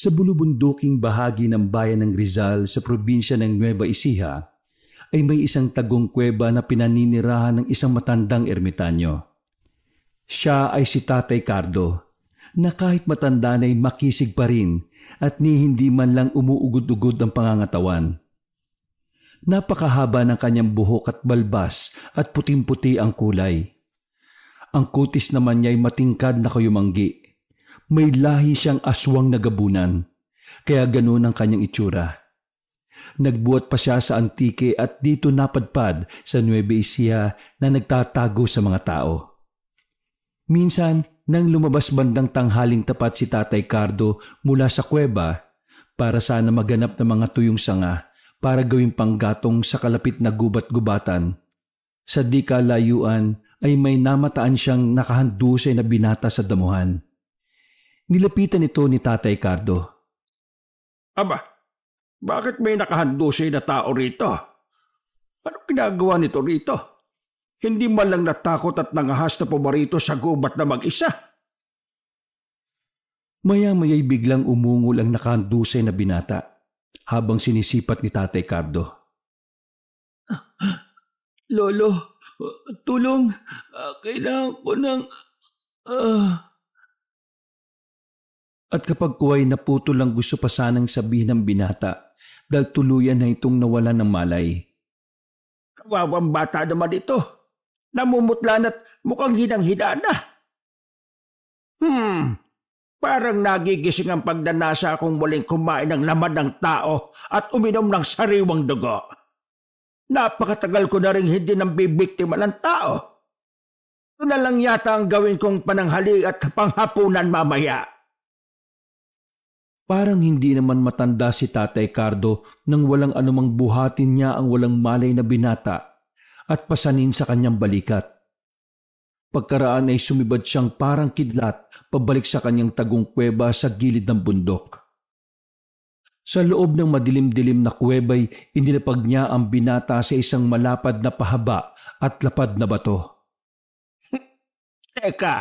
Sa bulubunduking bahagi ng bayan ng Rizal sa probinsya ng Nueva Ecija ay may isang tagong kuweba na pinaninirahan ng isang matandang ermitanyo. Siya ay si Tatay Cardo, na kahit matanda na ay makisig pa rin at ni hindi man lang umuugod-ugod ang pangangatawan. Napakahaba ng kanyang buhok at balbas at puting-puti ang kulay. Ang kutis naman niya ay matingkad na kayumanggi. May lahi siyang aswang na gabunan, kaya ganoon ang kanyang itsura. Nagbuhat pa siya sa Antique at dito napadpad sa Nueva Ecija na nagtatago sa mga tao. Minsan, nang lumabas bandang tanghaling tapat si Tatay Cardo mula sa kuweba para sana maganap ng mga tuyong sanga para gawing panggatong sa kalapit na gubat-gubatan, sa di kalayuan ay may namataan siyang nakahandusay na binata sa damuhan. Nilapitan ito ni Tatay Cardo. Aba, bakit may nakahandusay na tao rito? Ano ginagawa nito rito? Hindi man lang natakot at nangahas na pumarito sa gubat na mag-isa. Maya-maya'y biglang umungol ang nakahandusay na binata habang sinisipat ni Tatay Cardo. Lolo, tulong. Kailangan ko ng... At kapag kuway naputol lang gusto pa sanang sabihin ng binata dahil tuluyan na itong nawalan ng malay. Kawawang bata naman ito. Namumutlan at mukhang hinang-hina na. Parang nagigising ang pagdanasa akong muling kumain ng laman ng tao at uminom ng sariwang dugo. Napakatagal ko na rin hindi nang bibiktima ng tao. Ito na lang yata ang gawin kong pananghali at panghapunan mamaya. Parang hindi naman matanda si Tatay Cardo nang walang anumang buhatin niya ang walang malay na binata at pasanin sa kanyang balikat. Pagkaraan ay sumibad siyang parang kidlat pabalik sa kanyang tagong kuweba sa gilid ng bundok. Sa loob ng madilim-dilim na kuweba'y inilapag niya ang binata sa isang malapad na pahaba at lapad na bato. Teka,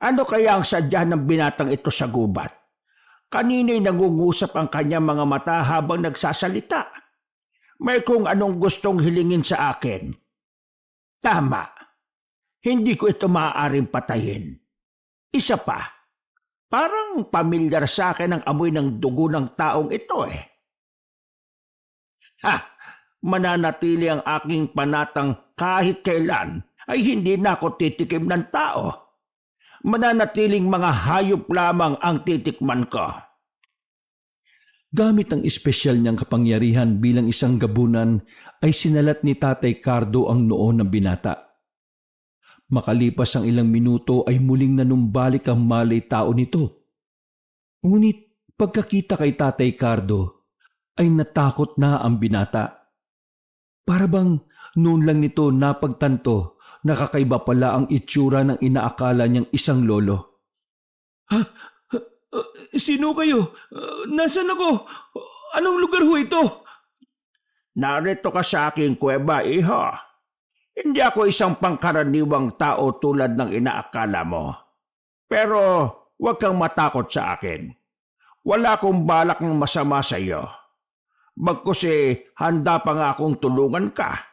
ano kaya ang sadya ng binatang ito sa gubat? Kanina'y nangungusap ang kanyang mga mata habang nagsasalita. May kung anong gustong hilingin sa akin. Tama. Hindi ko ito maaaring patayin. Isa pa, parang pamilyar sa akin ang amoy ng dugo ng taong ito Mananatili ang aking panatang kahit kailan ay hindi na ako titikim ng tao. Mananatiling mga hayop lamang ang titikman ko. Gamit ang espesyal niyang kapangyarihan bilang isang gabunan ay sinalat ni Tatay Cardo ang noo ng binata. Makalipas ang ilang minuto ay muling nanumbalik ang malay tao nito. Ngunit pagkakita kay Tatay Cardo ay natakot na ang binata. Para bang noon lang nito napagtanto nakakaiba pala ang itsura ng inaakala niyang isang lolo. Sino kayo? Nasaan ako? Anong lugar ho ito? Narito ka sa aking kuweba, iho. Hindi ako isang pangkaraniwang tao tulad ng inaakala mo. Pero huwag kang matakot sa akin. Wala akong balak ng masama sa iyo. Bagkus handa pa nga akong tulungan ka.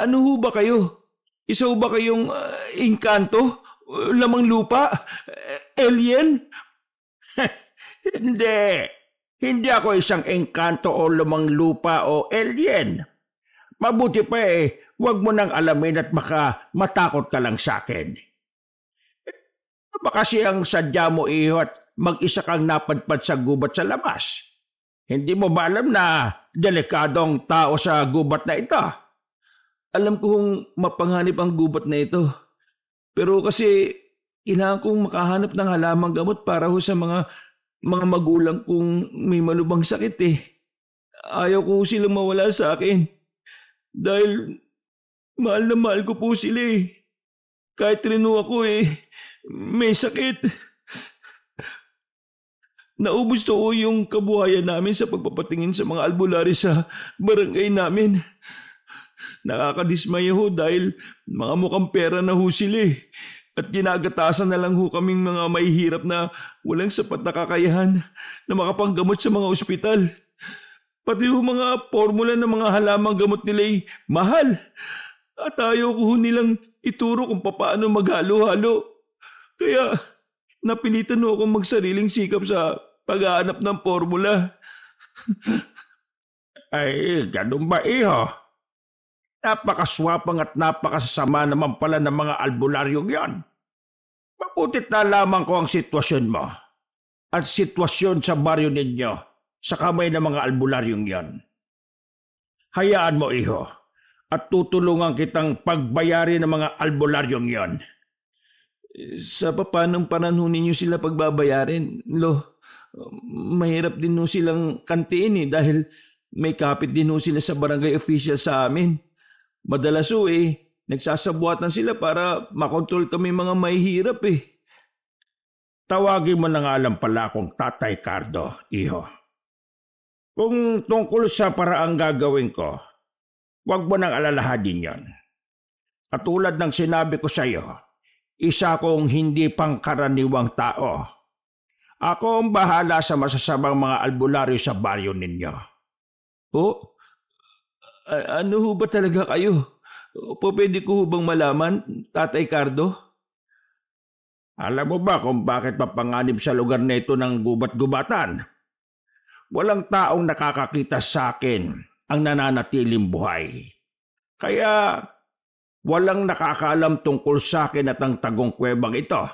Ano ho ba kayo? Isa ho ba kayong engkanto? Lamang lupa? Alien? Hindi. Hindi ako isang engkanto o lamang lupa o alien. Mabuti pa huwag mo nang alamin at baka matakot ka lang sa akin. Baka kasi ang sadya mo iho at mag-isa kang napadpad sa gubat sa labas. Hindi mo ba alam na delikadong tao sa gubat na ito? Alam kong mapanghanip ang gubat na ito. Pero kasi kailangan kong makahanap ng halamang gamot para ho sa mga magulang kong may malubhang sakit Ayaw ko silang mawala sa akin. Dahil mahal na mahal ko po sila Kahit rin ako may sakit. Naubos to yung kabuhayan namin sa pagpapatingin sa mga albularyo sa barangay namin. Nakakadismaya ho dahil mga mukhang pera na ho sila at ginagatasan na lang ho kaming mga mahihirap na walang sapat na kakayahan na makapanggamot sa mga ospital. Pati ho mga formula ng mga halamang gamot nila ay mahal. At ayaw ko ho nilang ituro kung paano maghalo-halo. Kaya napilitan ho akong magsariling sikap sa paghahanap ng formula. Ay, ganun ba iho? Napakaswapang at napakasasama naman pala ng mga albularyong yon. Mabutit na lamang ko ang sitwasyon mo at sitwasyon sa baryo ninyo sa kamay ng mga albularyong yon. Hayaan mo iho at tutulungan kitang pagbayarin ng mga albularyong yon. Sa papanong panahon ninyo sila pagbabayarin, Lo, mahirap din ho silang kantiin dahil may kapit din ho sila sa barangay official sa amin. Madalas ho nagsasabuatan sila para makontrol kami mga mahihirap Tawagin mo na nga lang pala akong Tatay Cardo, iho. Kung tungkol sa paraang gagawin ko, huwag mo nang alalahanin yon. Katulad ng sinabi ko sa iyo, isa kong hindi pangkaraniwang tao. Ako ang bahala sa masasamang mga albularyo sa baryo ninyo. Oh, ano ho ba talaga kayo? Pwede ko ho bang malaman, Tatay Cardo? Alam mo ba kung bakit mapanganib sa lugar na ito ng gubat-gubatan? Walang taong nakakakita sa akin ang nananatiling buhay. Kaya walang nakakaalam tungkol sa akin at ang tagong kuwebang ito.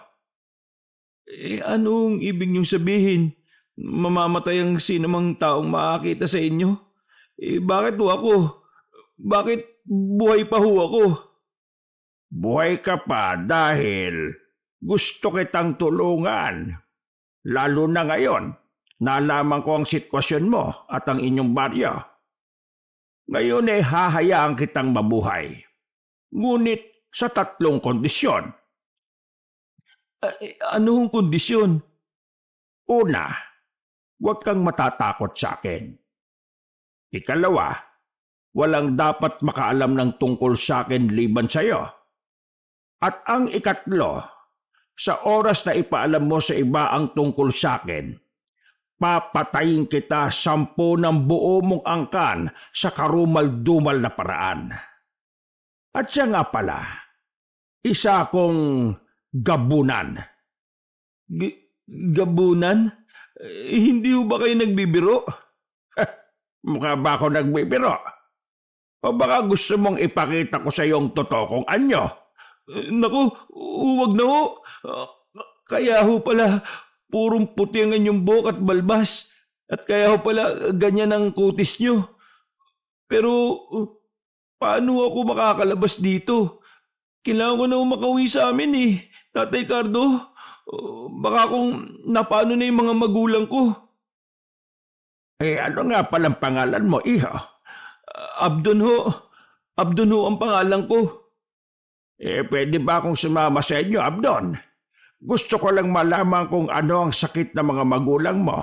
Anong ibig niyong sabihin? Mamamatay ang sinumang taong makakita sa inyo? Bakit ho ako? Bakit buhay pa ho ako? Buhay ka pa dahil gusto kitang tulungan. Lalo na ngayon, nalaman ko ang sitwasyon mo at ang inyong baryo. Ngayon hahayaan kitang mabuhay. Ngunit sa 3 kondisyon. Ano hong kondisyon? Una, huwag kang matatakot sa akin. Ikalawa, walang dapat makaalam ng tungkol sa akin liban sa iyo. At ang ikatlo, sa oras na ipaalam mo sa iba ang tungkol sa akin, papatayin kita 10 ng buo mong angkan sa karumal-dumal na paraan. At siya nga pala, isa akong gabunan. Gabunan? Hindi ho ba kayo nagbibiro? Mukha ba ako nagbibiro? O baka gusto mong ipakita ko sa iyong totoo kong anyo? Naku, huwag na ho. Kaya ho pala, purong puti ang inyong buhok at balbas. At kaya ho pala, ganyan ang kutis nyo. Pero, paano ako makakalabas dito? Kailangan ko na makauwi sa amin Tatay Cardo. Baka kung napano na yung mga magulang ko. Ano nga palang pangalan mo, iho? Abdon ho. Abdon ho ang pangalan ko. Pwede ba akong sumama sa inyo, Abdon? Gusto ko lang malaman kung ano ang sakit ng mga magulang mo.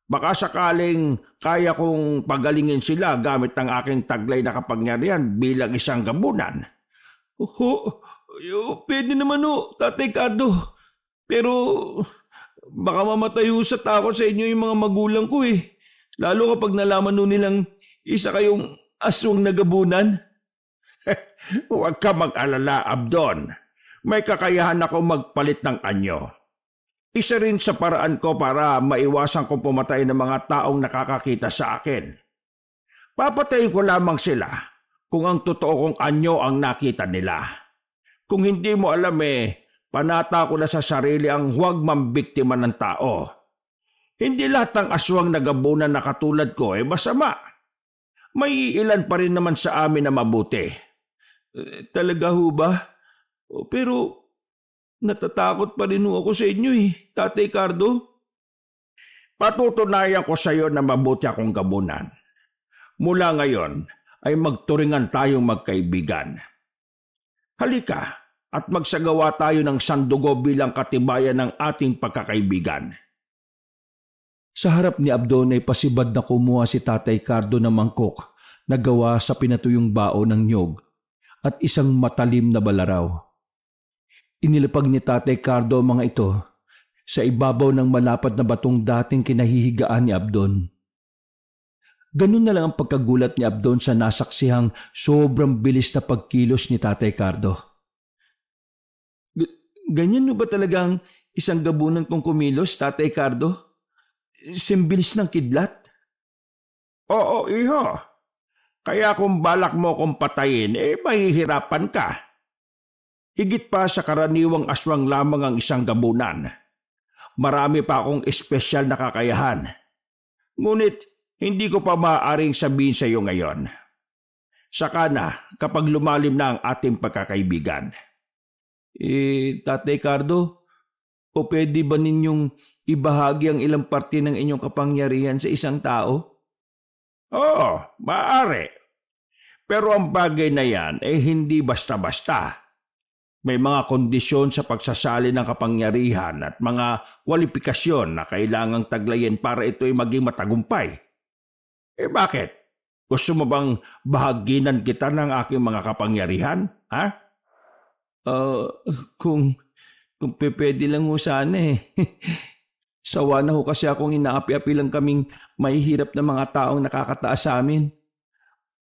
Baka sakaling kaya kong pagalingin sila gamit ang aking taglay na kapangyarihan bilang isang gabunan. Pwede naman ho, Tatay Cardo. Pero baka mamatay ho sa takot sa inyo yung mga magulang ko Lalo kapag nalaman ho nilang isa kayong aswang na gabunan. Huwag ka mag-alala, Abdon. May kakayahan ako magpalit ng anyo. Isa rin sa paraan ko para maiwasan kong pumatay ng mga taong nakakakita sa akin. Papatayin ko lamang sila kung ang totoo kong anyo ang nakita nila. Kung hindi mo alam panata ko na sa sarili ang huwag mambiktima ng tao. Hindi lahat ng aswang na gabunan na katulad ko masama. May ilan pa rin naman sa amin na mabuti. Talaga ho ba? Pero natatakot pa rin ho ako sa inyo Tatay Cardo. Patutunayan ko sa iyo na mabuti akong gabunan. Mula ngayon ay magturingan tayong magkaibigan. Halika at magsagawa tayo ng sandugo bilang katibayan ng ating pagkakaibigan. Sa harap ni Abdon ay pasibad na kumuha si Tatay Cardo ng mangkok na gawa sa pinatuyong bao ng nyog at isang matalim na balaraw. Inilapag ni Tatay Cardo ang mga ito sa ibabaw ng malapad na batong dating kinahihigaan ni Abdon. Ganun na lang ang pagkagulat ni Abdon sa nasaksihang sobrang bilis na pagkilos ni Tatay Cardo. Ganyan mo ba talagang isang gabunan kong kumilos, Tatay Cardo? Simbilis ng kidlat? Oo, iho. Kaya kung balak mo kong patayin, mahihirapan ka. Higit pa sa karaniwang aswang lamang ang isang gabunan. Marami pa akong espesyal na kakayahan. Ngunit hindi ko pa maaaring sabihin sa iyo ngayon. Saka na kapag lumalim na ang ating pagkakaibigan. Tatay Cardo, o pwede ba ninyong ibahagi ang ilang parte ng inyong kapangyarihan sa isang tao? Oo, maaari. Pero ang bagay na yan hindi basta-basta. May mga kondisyon sa pagsasali ng kapangyarihan at mga kwalifikasyon na kailangang taglayin para ito'y maging matagumpay. Bakit? Gusto mo bang bahaginan kita ng aking mga kapangyarihan? Ha? Kung pwede lang ho sana eh. Sawa na ho kasi akong inaapi-api lang kaming mahihirap na mga taong nakakataas sa amin.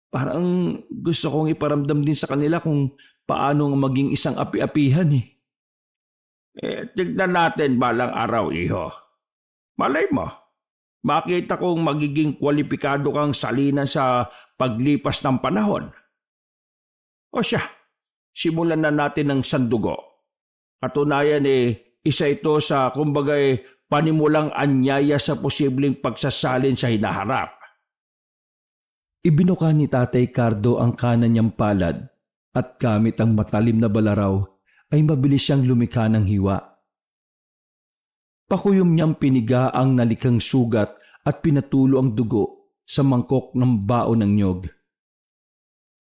Parang gusto kong iparamdam din sa kanila kung paano maging isang api-apihan eh. Tignan natin balang araw, iho. Malay mo, makita kong magiging kwalipikado kang salinan sa paglipas ng panahon. O siya, simulan na natin ng sandugo. Katunayan isa ito sa kumbagay panimulang anyaya sa posibleng pagsasalin sa hinaharap. Ibinuka ni Tatay Cardo ang kanan niyang palad at gamit ang matalim na balaraw ay mabilis siyang lumikha ng hiwa. Pakuyom niyang piniga ang nalikang sugat at pinatulo ang dugo sa mangkok ng baon ng nyog.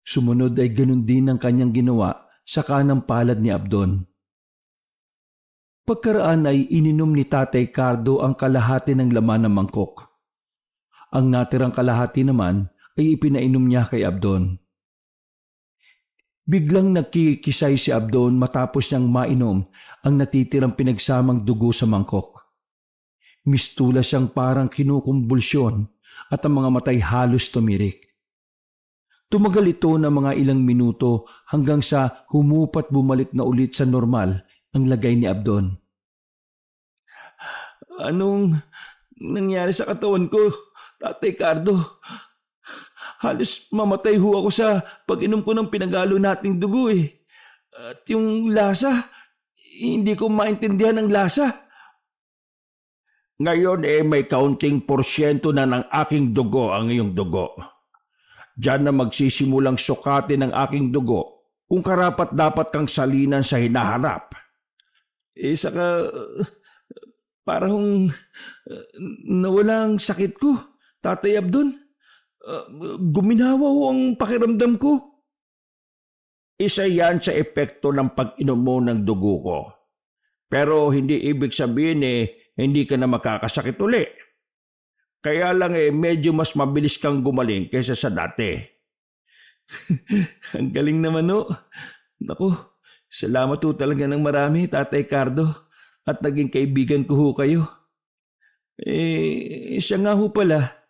Sumunod ay ganun din ang kanyang ginawa sa kanang palad ni Abdon. Pagkaraan ay ininom ni Tatay Cardo ang kalahati ng laman ng mangkok. Ang natirang kalahati naman ay ipinainom niya kay Abdon. Biglang nagkikisay si Abdon matapos niyang mainom ang natitirang pinagsamang dugo sa mangkok. Mistula siyang parang kinukumbulsyon at ang mga matay halos tumirik. Tumagal ito ng mga ilang minuto hanggang sa humupat bumalik na ulit sa normal ang lagay ni Abdon. Anong nangyari sa katawan ko, Tatay Cardo? Halos mamatay ho ako sa pag-inom ko ng pinagalo nating dugo eh. At yung lasa, hindi ko maintindihan ang lasa. Ngayon may kaunting porsyento na ng aking dugo ang iyong dugo. Diyan na magsisimulang sukatin ng aking dugo kung karapat dapat kang salinan sa hinaharap. Saka parang nawala ang sakit ko, Tatay Abdon. Guminawa ho ang pakiramdam ko. Isa yan sa epekto ng pag-inom mo ng dugo ko. Pero hindi ibig sabihin hindi ka na makakasakit uli. Kaya lang medyo mas mabilis kang gumaling kaysa sa dati. Ang galing naman ho. Naku, salamat ho talaga ng marami, Tatay Cardo. At naging kaibigan ko ho kayo. Siya nga ho pala.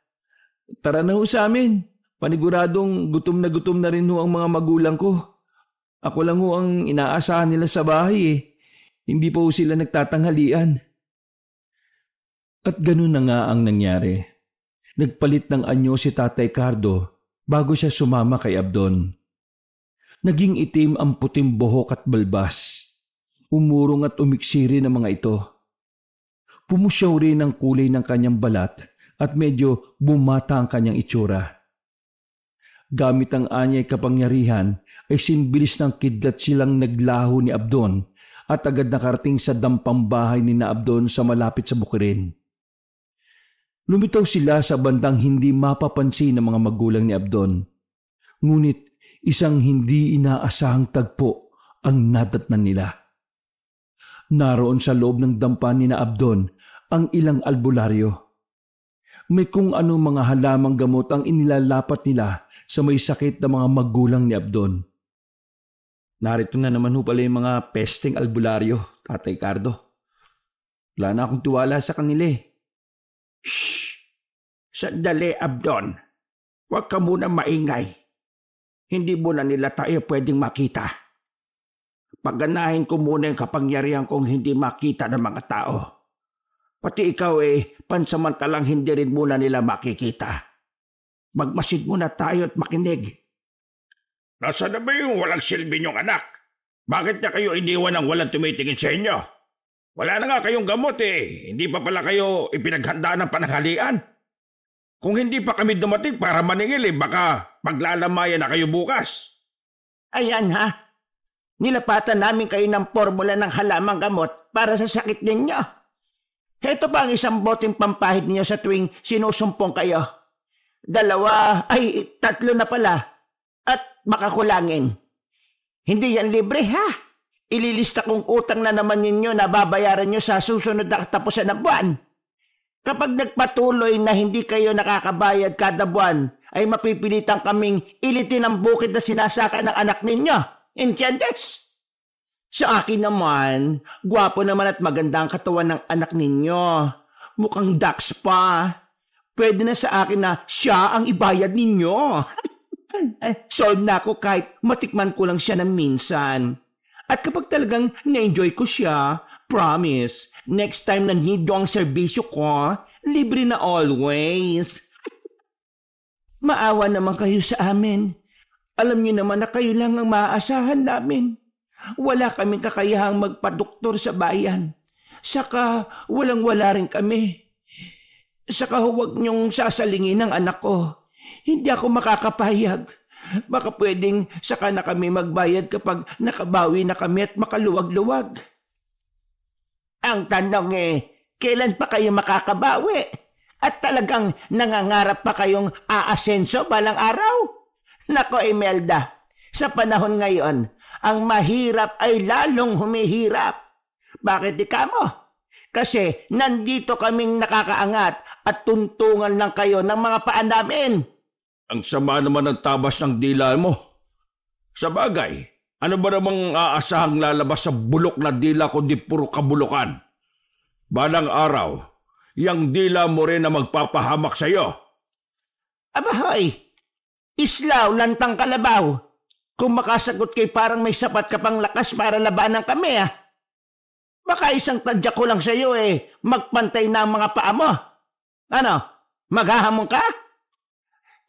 Tara na ho sa amin. Paniguradong gutom na rin ho ang mga magulang ko. Ako lang ho ang inaasahan nila sa bahay eh. Hindi pa ho sila nagtatanghalian. At ganun na nga ang nangyari. Nagpalit ng anyo si Tatay Cardo bago siya sumama kay Abdon. Naging itim ang puting buhok at balbas. Umurong at umiksi rin ang mga ito. Pumusyaw rin ang kulay ng kanyang balat at medyo bumata ang kanyang itsura. Gamit ang anyay kapangyarihan ay simbilis ng kidlat silang naglaho ni Abdon at agad nakarating sa dampang bahay ni na Abdon sa malapit sa bukirin. Lumitaw sila sa bandang hindi mapapansin ng mga magulang ni Abdon. Ngunit isang hindi inaasahang tagpo ang nadatnan nila. Naroon sa loob ng dampan ni na Abdon ang ilang albularyo. May kung anong mga halamang gamot ang inilalapat nila sa may sakit na mga magulang ni Abdon. Narito na naman ho pala yung mga pesteng albularyo, Tatay Cardo. Wala na akong tiwala sa kanila eh. Shh! Sandali, Abdon. Huwag ka muna maingay. Hindi muna nila tayo pwedeng makita. Pagganahin ko muna yung kapangyarihan kong hindi makita ng mga tao. Pati ikaw pansamantalang hindi rin muna nila makikita. Magmasid muna tayo at makinig. Nasaan na ba yung walang silbi niyong anak? Bakit niya kayo iniwan ng walang tumitingin sa inyo? Wala na nga kayong gamot Hindi pa pala kayo ipinaghandaan ng pananghalian. Kung hindi pa kami dumating para maningil baka paglalamayan na kayo bukas. Ayan ha. Nilapatan namin kayo ng formula ng halamang gamot para sa sakit ninyo. Heto pa ang isang boteng pampahid ninyo sa tuwing sinusumpong kayo. 2, 3 na pala. At makakulangin. Hindi yan libre ha. Ililista kong utang na naman ninyo na babayaran nyo sa susunod na katapusan ng buwan. Kapag nagpatuloy na hindi kayo nakakabayad kada buwan, ay mapipilitan kaming ilitin ang bukid na sinasaka ng anak ninyo. Entiendes? Sa akin naman, gwapo naman at maganda ang katawan ng anak ninyo. Mukhang ducks pa. Pwede na sa akin na siya ang ibayad ninyo. Sold na ako kahit matikman ko lang siya ng minsan. At kapag talagang na-enjoy ko siya, promise, next time na need ang serbisyo ko, libre na always. Maawa naman kayo sa amin. Alam niyo naman na kayo lang ang maaasahan namin. Wala kaming kakayahang magpadoktor sa bayan. Saka walang-wala rin kami. Saka huwag niyong sasalingin ang anak ko. Hindi ako makakapayag. Baka pwedeng saka na kami magbayad kapag nakabawi na kami at makaluwag-luwag. Ang tanong kailan pa kayo makakabawi? At talagang nangangarap pa kayong aasenso balang araw? Nako Imelda, sa panahon ngayon, ang mahirap ay lalong humihirap. Bakit ika mo? Kasi nandito kaming nakakaangat at tuntungan lang kayo ng mga paa namin. Ang sama naman ng tabas ng dila mo. Sa bagay, ano ba namang aasahang lalabas sa bulok na dila kundi puro kabulukan? Balang araw, yang dila mo rin na magpapahamak sa'yo. Abahoy, islaw, lantang kalabaw. Kung makasagot kay parang may sapat ka pang lakas para labanan kami Baka isang tadya ko lang sa'yo magpantay na ang mga paa mo. Ano, maghahamon ka?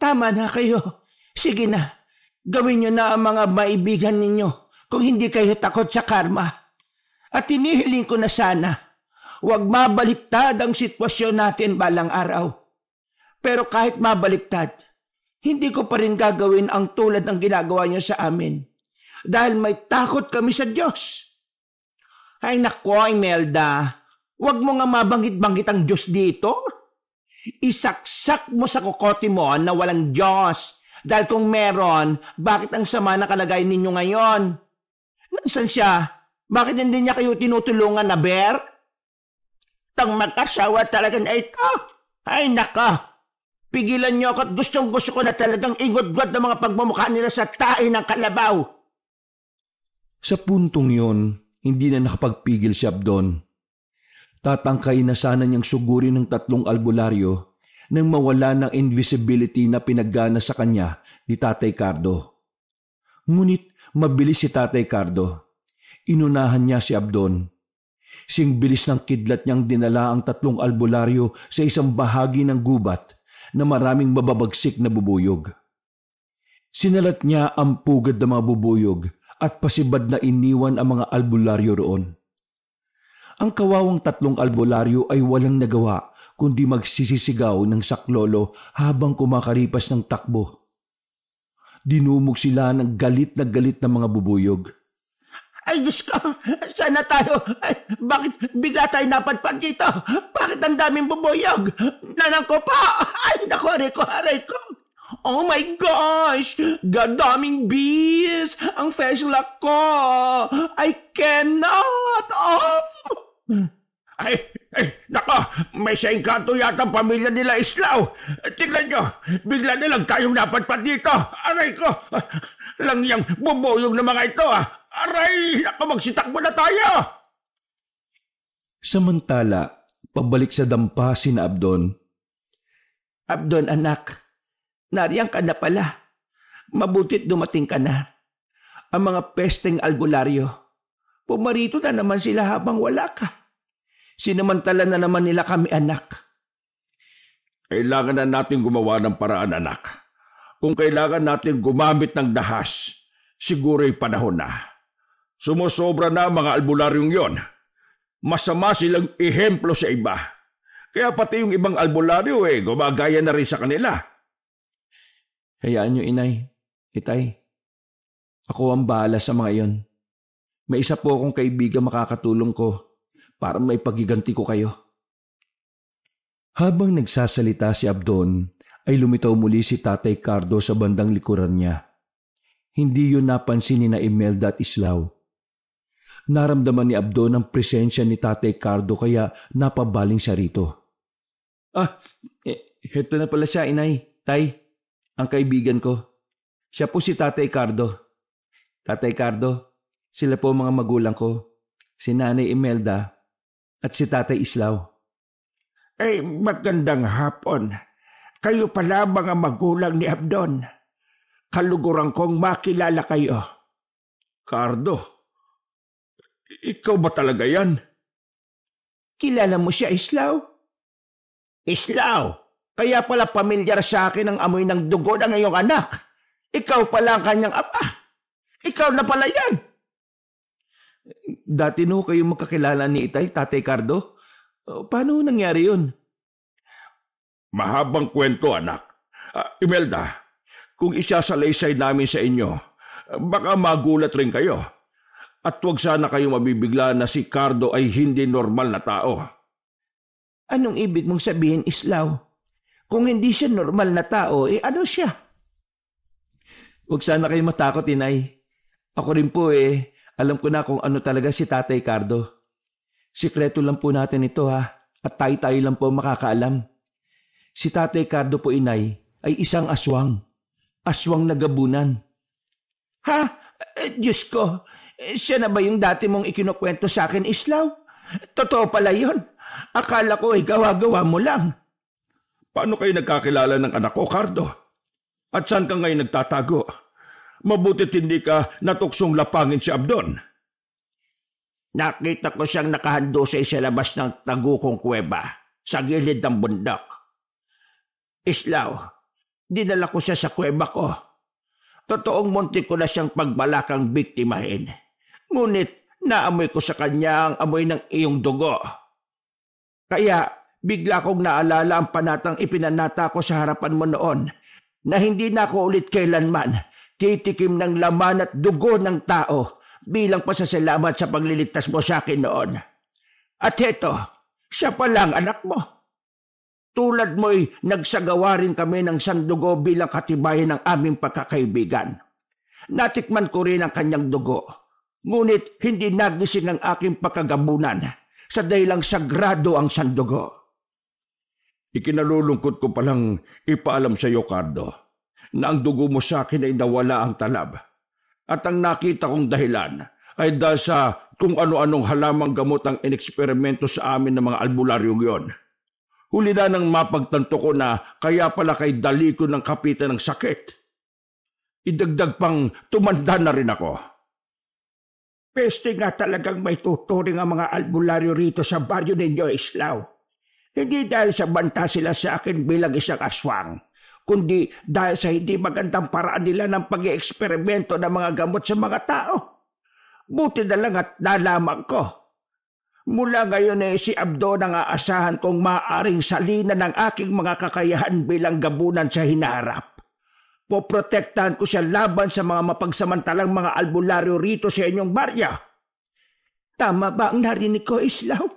Tama na kayo. Sige na, gawin niyo na ang mga maibigan ninyo kung hindi kayo takot sa karma. At hinihiling ko na sana, huwag mabaliktad ang sitwasyon natin balang araw. Pero kahit mabaliktad, hindi ko pa rin gagawin ang tulad ng ginagawa niyo sa amin. Dahil may takot kami sa Diyos. Ay nako, Imelda, huwag mo nga mabanggit-banggit ang Diyos dito. Isaksak mo sa kokote mo na walang Diyos. Dahil kung meron, bakit ang sama na kalagay ninyo ngayon? Nasaan siya? Bakit hindi niya kayo tinutulungan na bear? Tang mag-asawa talaga na ito. Ay naka, pigilan niyo ako at gustong-gusto ko na talagang ingod-god ng mga pagmumukha nila sa tae ng kalabaw. Sa puntong yon, hindi na nakapagpigil si Abdon. Tatangkay na sana niyang sugurin ng 3 albularyo nang mawala ng invisibility na pinaggana sa kanya ni Tatay Cardo. Ngunit mabilis si Tatay Cardo. Inunahan niya si Abdon. Sing bilis ng kidlat niyang dinala ang 3 albularyo sa isang bahagi ng gubat na maraming mababagsik na bubuyog. Sinalat niya ang pugad ng mga bubuyog at pasibad na iniwan ang mga albularyo roon. Ang kawawang 3 albularyo ay walang nagawa kundi magsisisigaw ng saklolo habang kumakaripas ng takbo. Dinumog sila ng galit na mga bubuyog. Ay Diyos ko, sana tayo? Ay, bakit bigla tayo napadpad dito? Bakit ang daming bubuyog? Nanang ko pa! Ay naku, aray ko! Oh my gosh! Gadaming bees! Ang face lock ko! I cannot! Off! Ay, nako! May sa engkanto yata ang pamilya nila Islaw! Tingnan nyo! Bigla nilang tayong napadpad dito! Aray ko! lang yang bubuyog na mga ito ah. Aray, magsitakbo na tayo! Samantala, pabalik sa dampa sina Abdon. Abdon anak, nariyang ka na pala. Mabutit dumating ka na. Ang mga pesteng albularyo, pumarito na naman sila habang wala ka. Sinamantala na naman nila kami anak. Kailangan na natin gumawa ng paraan anak. Kung kailangan natin gumamit ng dahas, siguro'y panahon na. Sumusobra na mga albularyong yon. Masama silang ehemplo sa iba. Kaya pati yung ibang albularyo gumagaya na rin sa kanila. Hayaan nyo inay, itay. Ako ang bahala sa mga iyon. May isa po akong kaibigan makakatulong ko para may pagiganti ko kayo. Habang nagsasalita si Abdon, ay lumitaw muli si Tatay Cardo sa bandang likuran niya. Hindi yun napansin ni na Imelda at Islaw. Naramdaman ni Abdon ang presensya ni Tatay Cardo kaya napabaling siya rito. Heto na pala siya, inay. Tay, ang kaibigan ko. Siya po si Tatay Cardo. Tatay Cardo, sila po mga magulang ko. Si Nanay Imelda at si Tatay Islaw. Magandang hapon. Kayo pala mga magulang ni Abdon. Kaluguran kong makilala kayo. Cardo, ikaw ba talaga yan? Kilala mo siya, Islaw? Islaw, kaya pala pamilyar sa akin ang amoy ng dugo ng iyong anak. Ikaw pala ang kanyang ama. Ikaw na pala yan. Dati no kayo magkakilala ni Itay, Tatay Cardo? Paano nangyari yun? Mahabang kwento anak. Imelda, kung isasalaysay namin sa inyo, baka magulat rin kayo. At huwag sana kayong mabibigla na si Cardo ay hindi normal na tao. Anong ibig mong sabihin, Islaw? Kung hindi siya normal na tao, ano siya? Huwag sana kayong matakot, inay. Ako rin po alam ko na kung ano talaga si Tatay Cardo. Sikreto lang po natin ito at tayo lang po makakaalam. Si Tatay Cardo po, inay, ay isang aswang. Aswang na gabunan. Ha? Diyos ko, siya na ba yung dati mong ikinukwento sa akin, Islaw? Totoo pala yun. Akala ko gawa-gawa mo lang. Paano kayo nagkakilala ng anak ko, Cardo? At saan ka ngayon nagtatago? Mabutit hindi ka natuksong lapangin si Abdon. Nakita ko siyang nakahandusay sa labas ng tagukong kuweba sa gilid ng bundok. Islaw, dinala ko siya sa kuweba ko. Totoong muntik ko na siyang pagbalakang biktimahin. Ngunit naamoy ko sa kanya ang amoy ng iyong dugo. Kaya bigla kong naalala ang panatang ipinanata ko sa harapan mo noon na hindi na ako ulit kailanman titikim ng laman at dugo ng tao bilang pasasalamat sa pagliligtas mo sa akin noon. At heto, siya palang anak mo. Tulad mo'y nagsagawa rin kami ng sandugo bilang katibayan ng aming pagkakaibigan. Natikman ko rin ang kanyang dugo, ngunit hindi nagising ang aking pagkagabunan sa dahilang sagrado ang sandugo. Ikinalulungkot ko palang ipaalam sa iyo, Cardo, na ang dugo mo sa akin ay nawala ang talab. At ang nakita kong dahilan ay dahil sa kung ano-anong halamang gamot ang ineksperimento sa amin ng mga albularyong yon. Huli na nang mapagtanto ko na kaya pala kay dali ko ng kapitan ng sakit. Idagdag pang tumanda na rin ako. Peste nga talagang may tuturing ang mga albularyo rito sa baryo ninyo, Islaw. Hindi dahil sa banta sila sa akin bilang isang aswang, kundi dahil sa hindi magandang paraan nila ng pag-i-eksperimento ng mga gamot sa mga tao. Buti na lang at nalaman ko. Mula ngayon si Abdon ang aasahan kong maaaring salina ng aking mga kakayahan bilang gabunan sa hinaharap. Poprotektahan ko siya laban sa mga mapagsamantalang mga albularyo rito sa inyong barya. Tama ba ang narinig ko, Islaw?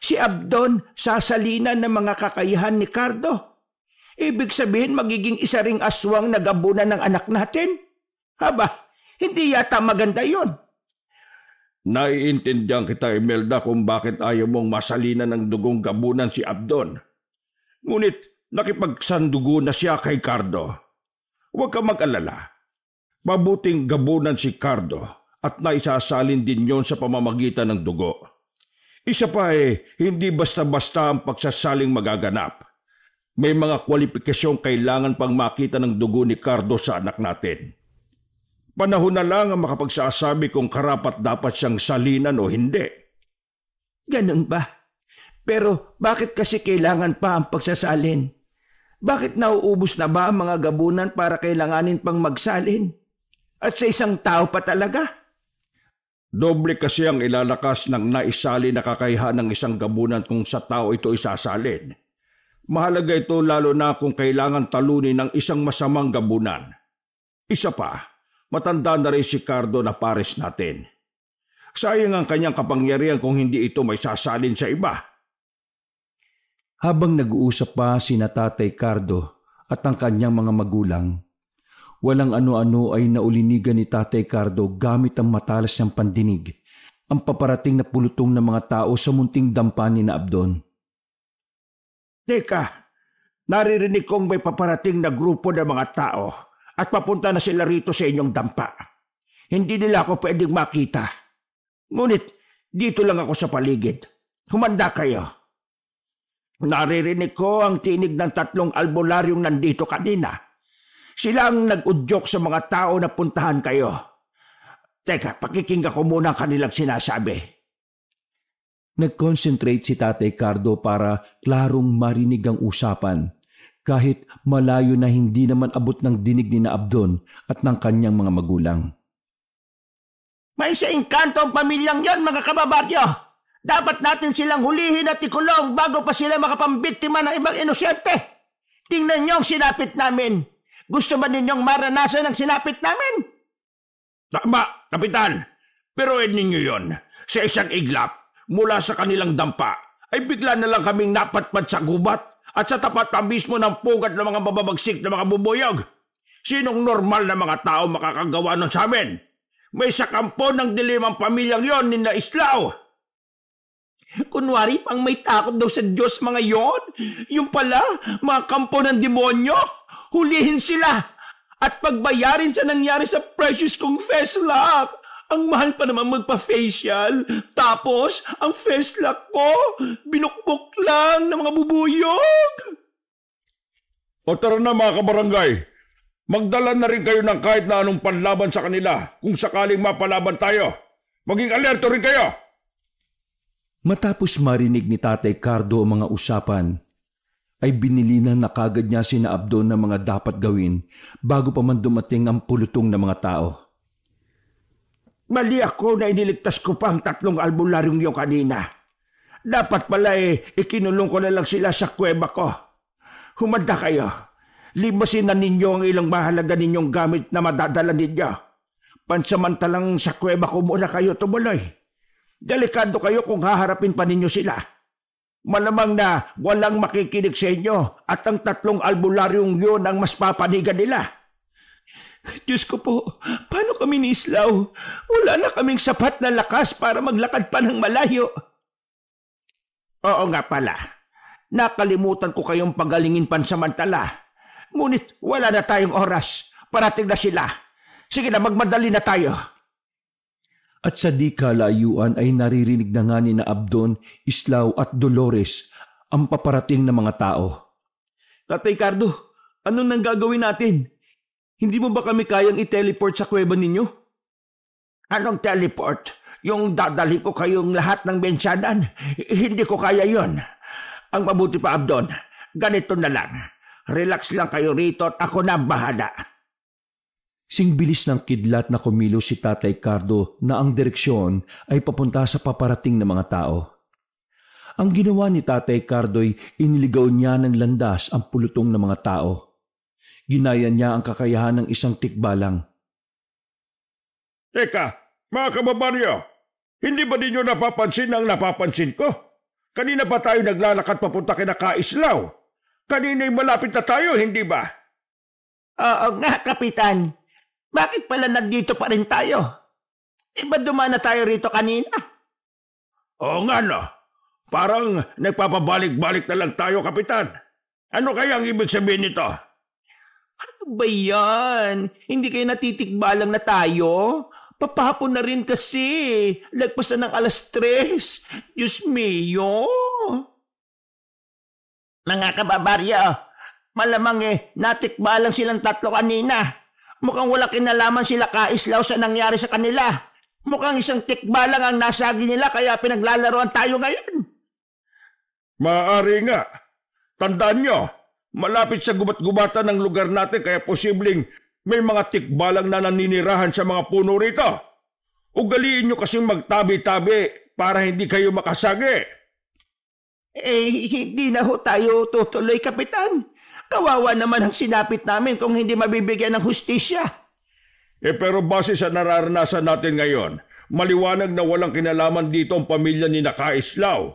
Si Abdon sasalinan ng mga kakayahan ni Cardo. Ibig sabihin magiging isa ring aswang na gabunan ng anak natin? Haba, hindi yata maganda yon. Naiintindihan kita, Imelda, kung bakit ayaw mong masalina ng dugong gabunan si Abdon. Ngunit nakipagsandugo na siya kay Cardo. Huwag ka mag-alala. Mabuting gabunan si Cardo at naisasalin din yon sa pamamagitan ng dugo. Isa pa hindi basta-basta ang pagsasaling magaganap. May mga kwalipikasyong kailangan pang makita ng dugo ni Cardo sa anak natin. Panahon na lang ang makapagsasabi kung karapat dapat siyang salinan o hindi. Ganun ba? Pero bakit kasi kailangan pa ang pagsasalin? Bakit nauubos na ba ang mga gabunan para kailanganin pang magsalin? At sa isang tao pa talaga? Doble kasi ang ilalakas ng naisali na kakayahan ng isang gabunan kung sa tao ito isasalin. Mahalaga ito lalo na kung kailangan talunin ng isang masamang gabunan. Isa pa, matanda na rin si Cardo na pares natin. Sayang ang kanyang kapangyarihan kung hindi ito may sasalin sa iba. Habang nag-uusap pa sina Tatay Cardo at ang kanyang mga magulang, walang ano-ano ay naulinigan ni Tatay Cardo gamit ang matalas niyang pandinig, ang paparating na pulutong ng mga tao sa munting dampa ni na Abdon. Teka, naririnig kong may paparating na grupo ng mga tao at papunta na sila rito sa inyong dampa. Hindi nila ako pwedeng makita. Ngunit dito lang ako sa paligid. Humanda kayo. Naririnig ko ang tinig ng 3 albularyong nandito kanina. Sila ang nag-udyok sa mga tao na puntahan kayo. Teka, pakikinggan ko muna ang kanilang sinasabi. Nag-concentrate si Tatay Cardo para klarong marinig ang usapan, kahit malayo na hindi naman abot ng dinig ni na Abdon at ng kanyang mga magulang. May sa engkanto ang pamilyang yon, mga kababaryo. Dapat natin silang hulihin at ikulong bago pa sila makapambiktima ng ibang inosyente. Tingnan niyo ang sinapit namin. Gusto ba ninyong maranasan ang sinapit namin? Tama, Kapitan. Pero ninyo yon, sa isang iglap, mula sa kanilang dampa, ay bigla na lang kaming napatpad sa gubat at sa tapat na mismo ng pugat ng mga mababagsik na mga bubuyog. Sinong normal na mga tao makakagawa nun sa amin? May sakampo ng dilimang pamilyang yon ni na Islao. Kunwari pang may takot daw sa Diyos mga yon. Yung pala, mga kampo ng demonyo. Hulihin sila at pagbayarin sa nangyari sa precious kong Feslock. Ang mahal pa naman magpa-facial. Tapos, ang Feslock ko, binukbok lang ng mga bubuyog. O tara na mga kabarangay. Magdala na rin kayo ng kahit na anong panlaban sa kanila kung sakaling mapalaban tayo. Maging alerto rin kayo. Matapos marinig ni Tatay Cardo ang mga usapan, ay binilinan na kagad niya sina Abdon ng mga dapat gawin bago pa man dumating ang pulutong ng mga tao. Mali ako na iniligtas ko pa ang 3 albularyong yung kanina. Dapat pala ikinulong ko na lang sila sa kuweba ko. Humanda kayo. Libasin na ninyo ang ilang mahalaga ninyong gamit na madadala ninyo. Pansamantalang sa kuweba ko muna kayo tumuloy. Delikado kayo kung haharapin pa ninyo sila. Malamang na walang makikinig sa inyo at ang 3 albularyong yun ang mas papanigan nila. Diyos ko po, paano kami ni Islaw? Wala na kaming sapat na lakas para maglakad pa ng malayo. Oo nga pala, nakalimutan ko kayong pagalingin pansamantala. Ngunit wala na tayong oras, parating na sila. Sige na, magmadali na tayo. At sa di kalayuan ay naririnig na nga ni na Abdon, Islaw at Dolores ang paparating na mga tao. Tatay Cardo, ano nang gagawin natin? Hindi mo ba kami kayang i-teleport sa kuweba ninyo? Anong teleport? Yung dadali ko kayong lahat ng bensyanan? Hindi ko kaya yon. Ang mabuti pa, Abdon, ganito na lang. Relax lang kayo rito at ako na ang bahala. Singbilis ng kidlat na kumilos si Tatay Cardo na ang direksyon ay papunta sa paparating na mga tao. Ang ginawa ni Tatay Cardo ay iniligaw niya ng landas ang pulutong ng mga tao. Ginaya niya ang kakayahan ng isang tikbalang. Teka, mga kababaryo, hindi ba ninyo napapansin ang napapansin ko? Kanina pa tayo naglalakad papunta kina Kaislaw. Kanina'y malapit na tayo, hindi ba? Oo nga, Kapitan. Bakit pala nandito pa rin tayo? Iba dumaan na tayo rito kanina? Oo nga no. Parang nagpapabalik-balik na lang tayo, Kapitan. Ano kaya ang ibig sabihin nito? Ano ba yan? Hindi kayo natitikbalang na tayo? Papahapon na rin kasi. Lagpas na ng 3:00. Diyos mio. Mga kababaryo, malamang natikbalang silang tatlo kanina. Mukhang wala kinalaman sila Kaislaw sa nangyari sa kanila. Mukhang isang tikbalang ang nasagi nila kaya pinaglalaroan tayo ngayon. Maaari nga. Tandaan nyo, malapit sa gubat-gubatan ng lugar natin kaya posibleng may mga tikbalang na naninirahan sa mga puno rito. Ugaliin nyo kasing magtabi-tabi para hindi kayo makasagi. Hindi na ho tayo tutuloy, Kapitan. Kawawa naman ang sinapit namin kung hindi mabibigyan ng hustisya. Pero base sa nararanasan natin ngayon, maliwanag na walang kinalaman dito ang pamilya ni Kaislaw.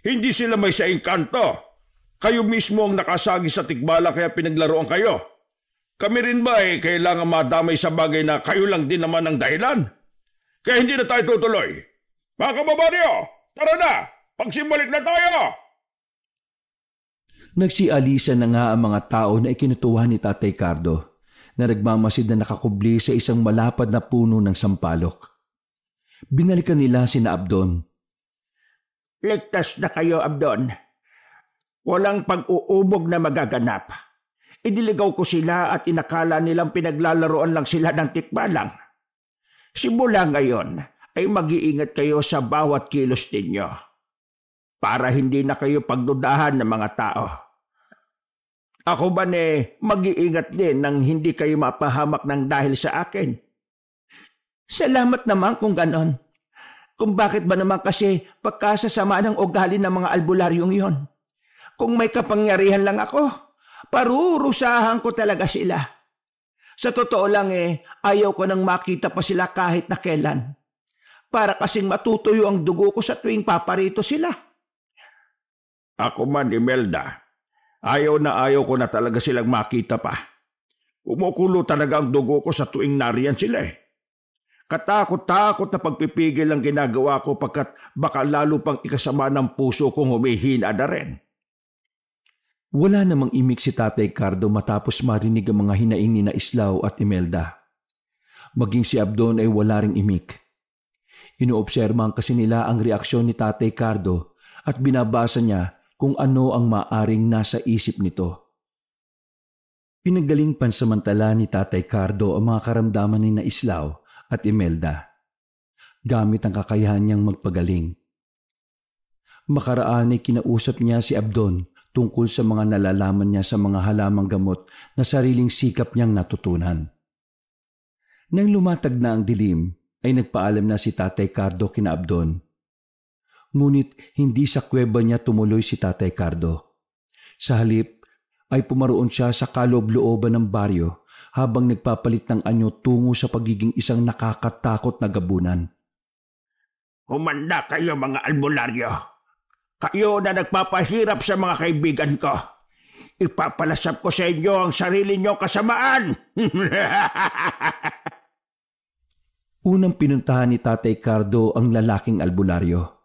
Hindi sila may sa engkanto. Kayo mismo ang nakasagi sa tikbala kaya pinaglaruan kayo. Kami rin ba kailangan madamay sa bagay na kayo lang din naman ang dahilan? Kaya hindi na tayo tutuloy. Mga kababaryo, tara na! Pagsimbalik na tayo! Nagsialisa na nga ang mga tao na ikinutuwa ni Tatay Cardo na nagmamasid na nakakubli sa isang malapad na puno ng sampalok. Binalikan nila sina Abdon. Ligtas na kayo, Abdon. Walang pag-uubog na magaganap. Idiligaw ko sila at inakala nilang pinaglalaroan lang sila ng tikbalang. Simula ngayon ay mag-iingat kayo sa bawat kilos ninyo para hindi na kayo pagdudahan ng mga tao. Ako ba mag-iingat din nang hindi kayo mapahamak ng dahil sa akin? Salamat naman kung ganon. Kung bakit ba naman kasi pagkasasama ng ugali ng mga albularyong yon? Kung may kapangyarihan lang ako, parurusahan ko talaga sila. Sa totoo lang ayaw ko nang makita pa sila kahit na kailan. Para kasing matutuyo ang dugo ko sa tuwing paparito sila. Ako man, Imelda. Ayaw ko na talaga silang makita pa. Umukulo talaga ang dugo ko sa tuwing nariyan sila Katakot-takot na pagpipigil ang ginagawa ko pagkat baka lalo pang ikasama ng puso kong humihina na rin. Wala namang imik si Tatay Cardo matapos marinig ang mga hinaing ni Islaw at Imelda. Maging si Abdon ay wala ring imik. Inoobserbahan kasi nila ang reaksyon ni Tatay Cardo at binabasa niya kung ano ang maaring nasa isip nito. Pinagaling pansamantala ni Tatay Cardo ang mga karamdaman ni Islaw at Imelda, gamit ang kakayahan niyang magpagaling. Makaraan ay kinausap niya si Abdon tungkol sa mga nalalaman niya sa mga halamang gamot na sariling sikap niyang natutunan. Nang lumatag na ang dilim, ay nagpaalam na si Tatay Cardo kina Abdon. Ngunit hindi sa kuweba niya tumuloy si Tatay Cardo. Sa halip ay pumaroon siya sa kaloob-looban ng baryo habang nagpapalit ng anyo tungo sa pagiging isang nakakatakot na gabunan. Humanda kayo mga albularyo. Kayo na nagpapahirap sa mga kaibigan ko. Ipapalasap ko sa inyo ang sarili nyo kasamaan. Unang pinuntahan ni Tatay Cardo ang lalaking albularyo.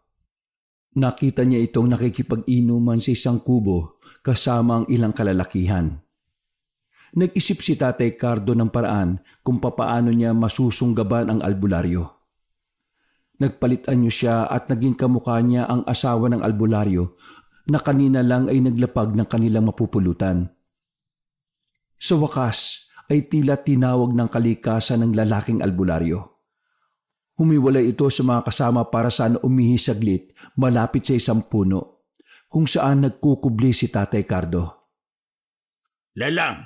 Nakita niya itong nakikipag-inuman sa isang kubo kasama ang ilang kalalakihan. Nag-isip si Tatay Cardo ng paraan kung papaano niya masusunggaban ang albularyo. Nagpalitan niyo siya at naging kamukha niya ang asawa ng albularyo na kanina lang ay naglapag ng kanilang mapupulutan. Sa wakas ay tila tinawag ng kalikasan ng lalaking albularyo. Humiwalay ito sa mga kasama para saan umihi saglit malapit sa isang puno kung saan nagkukubli si Tatay Cardo. Lelang,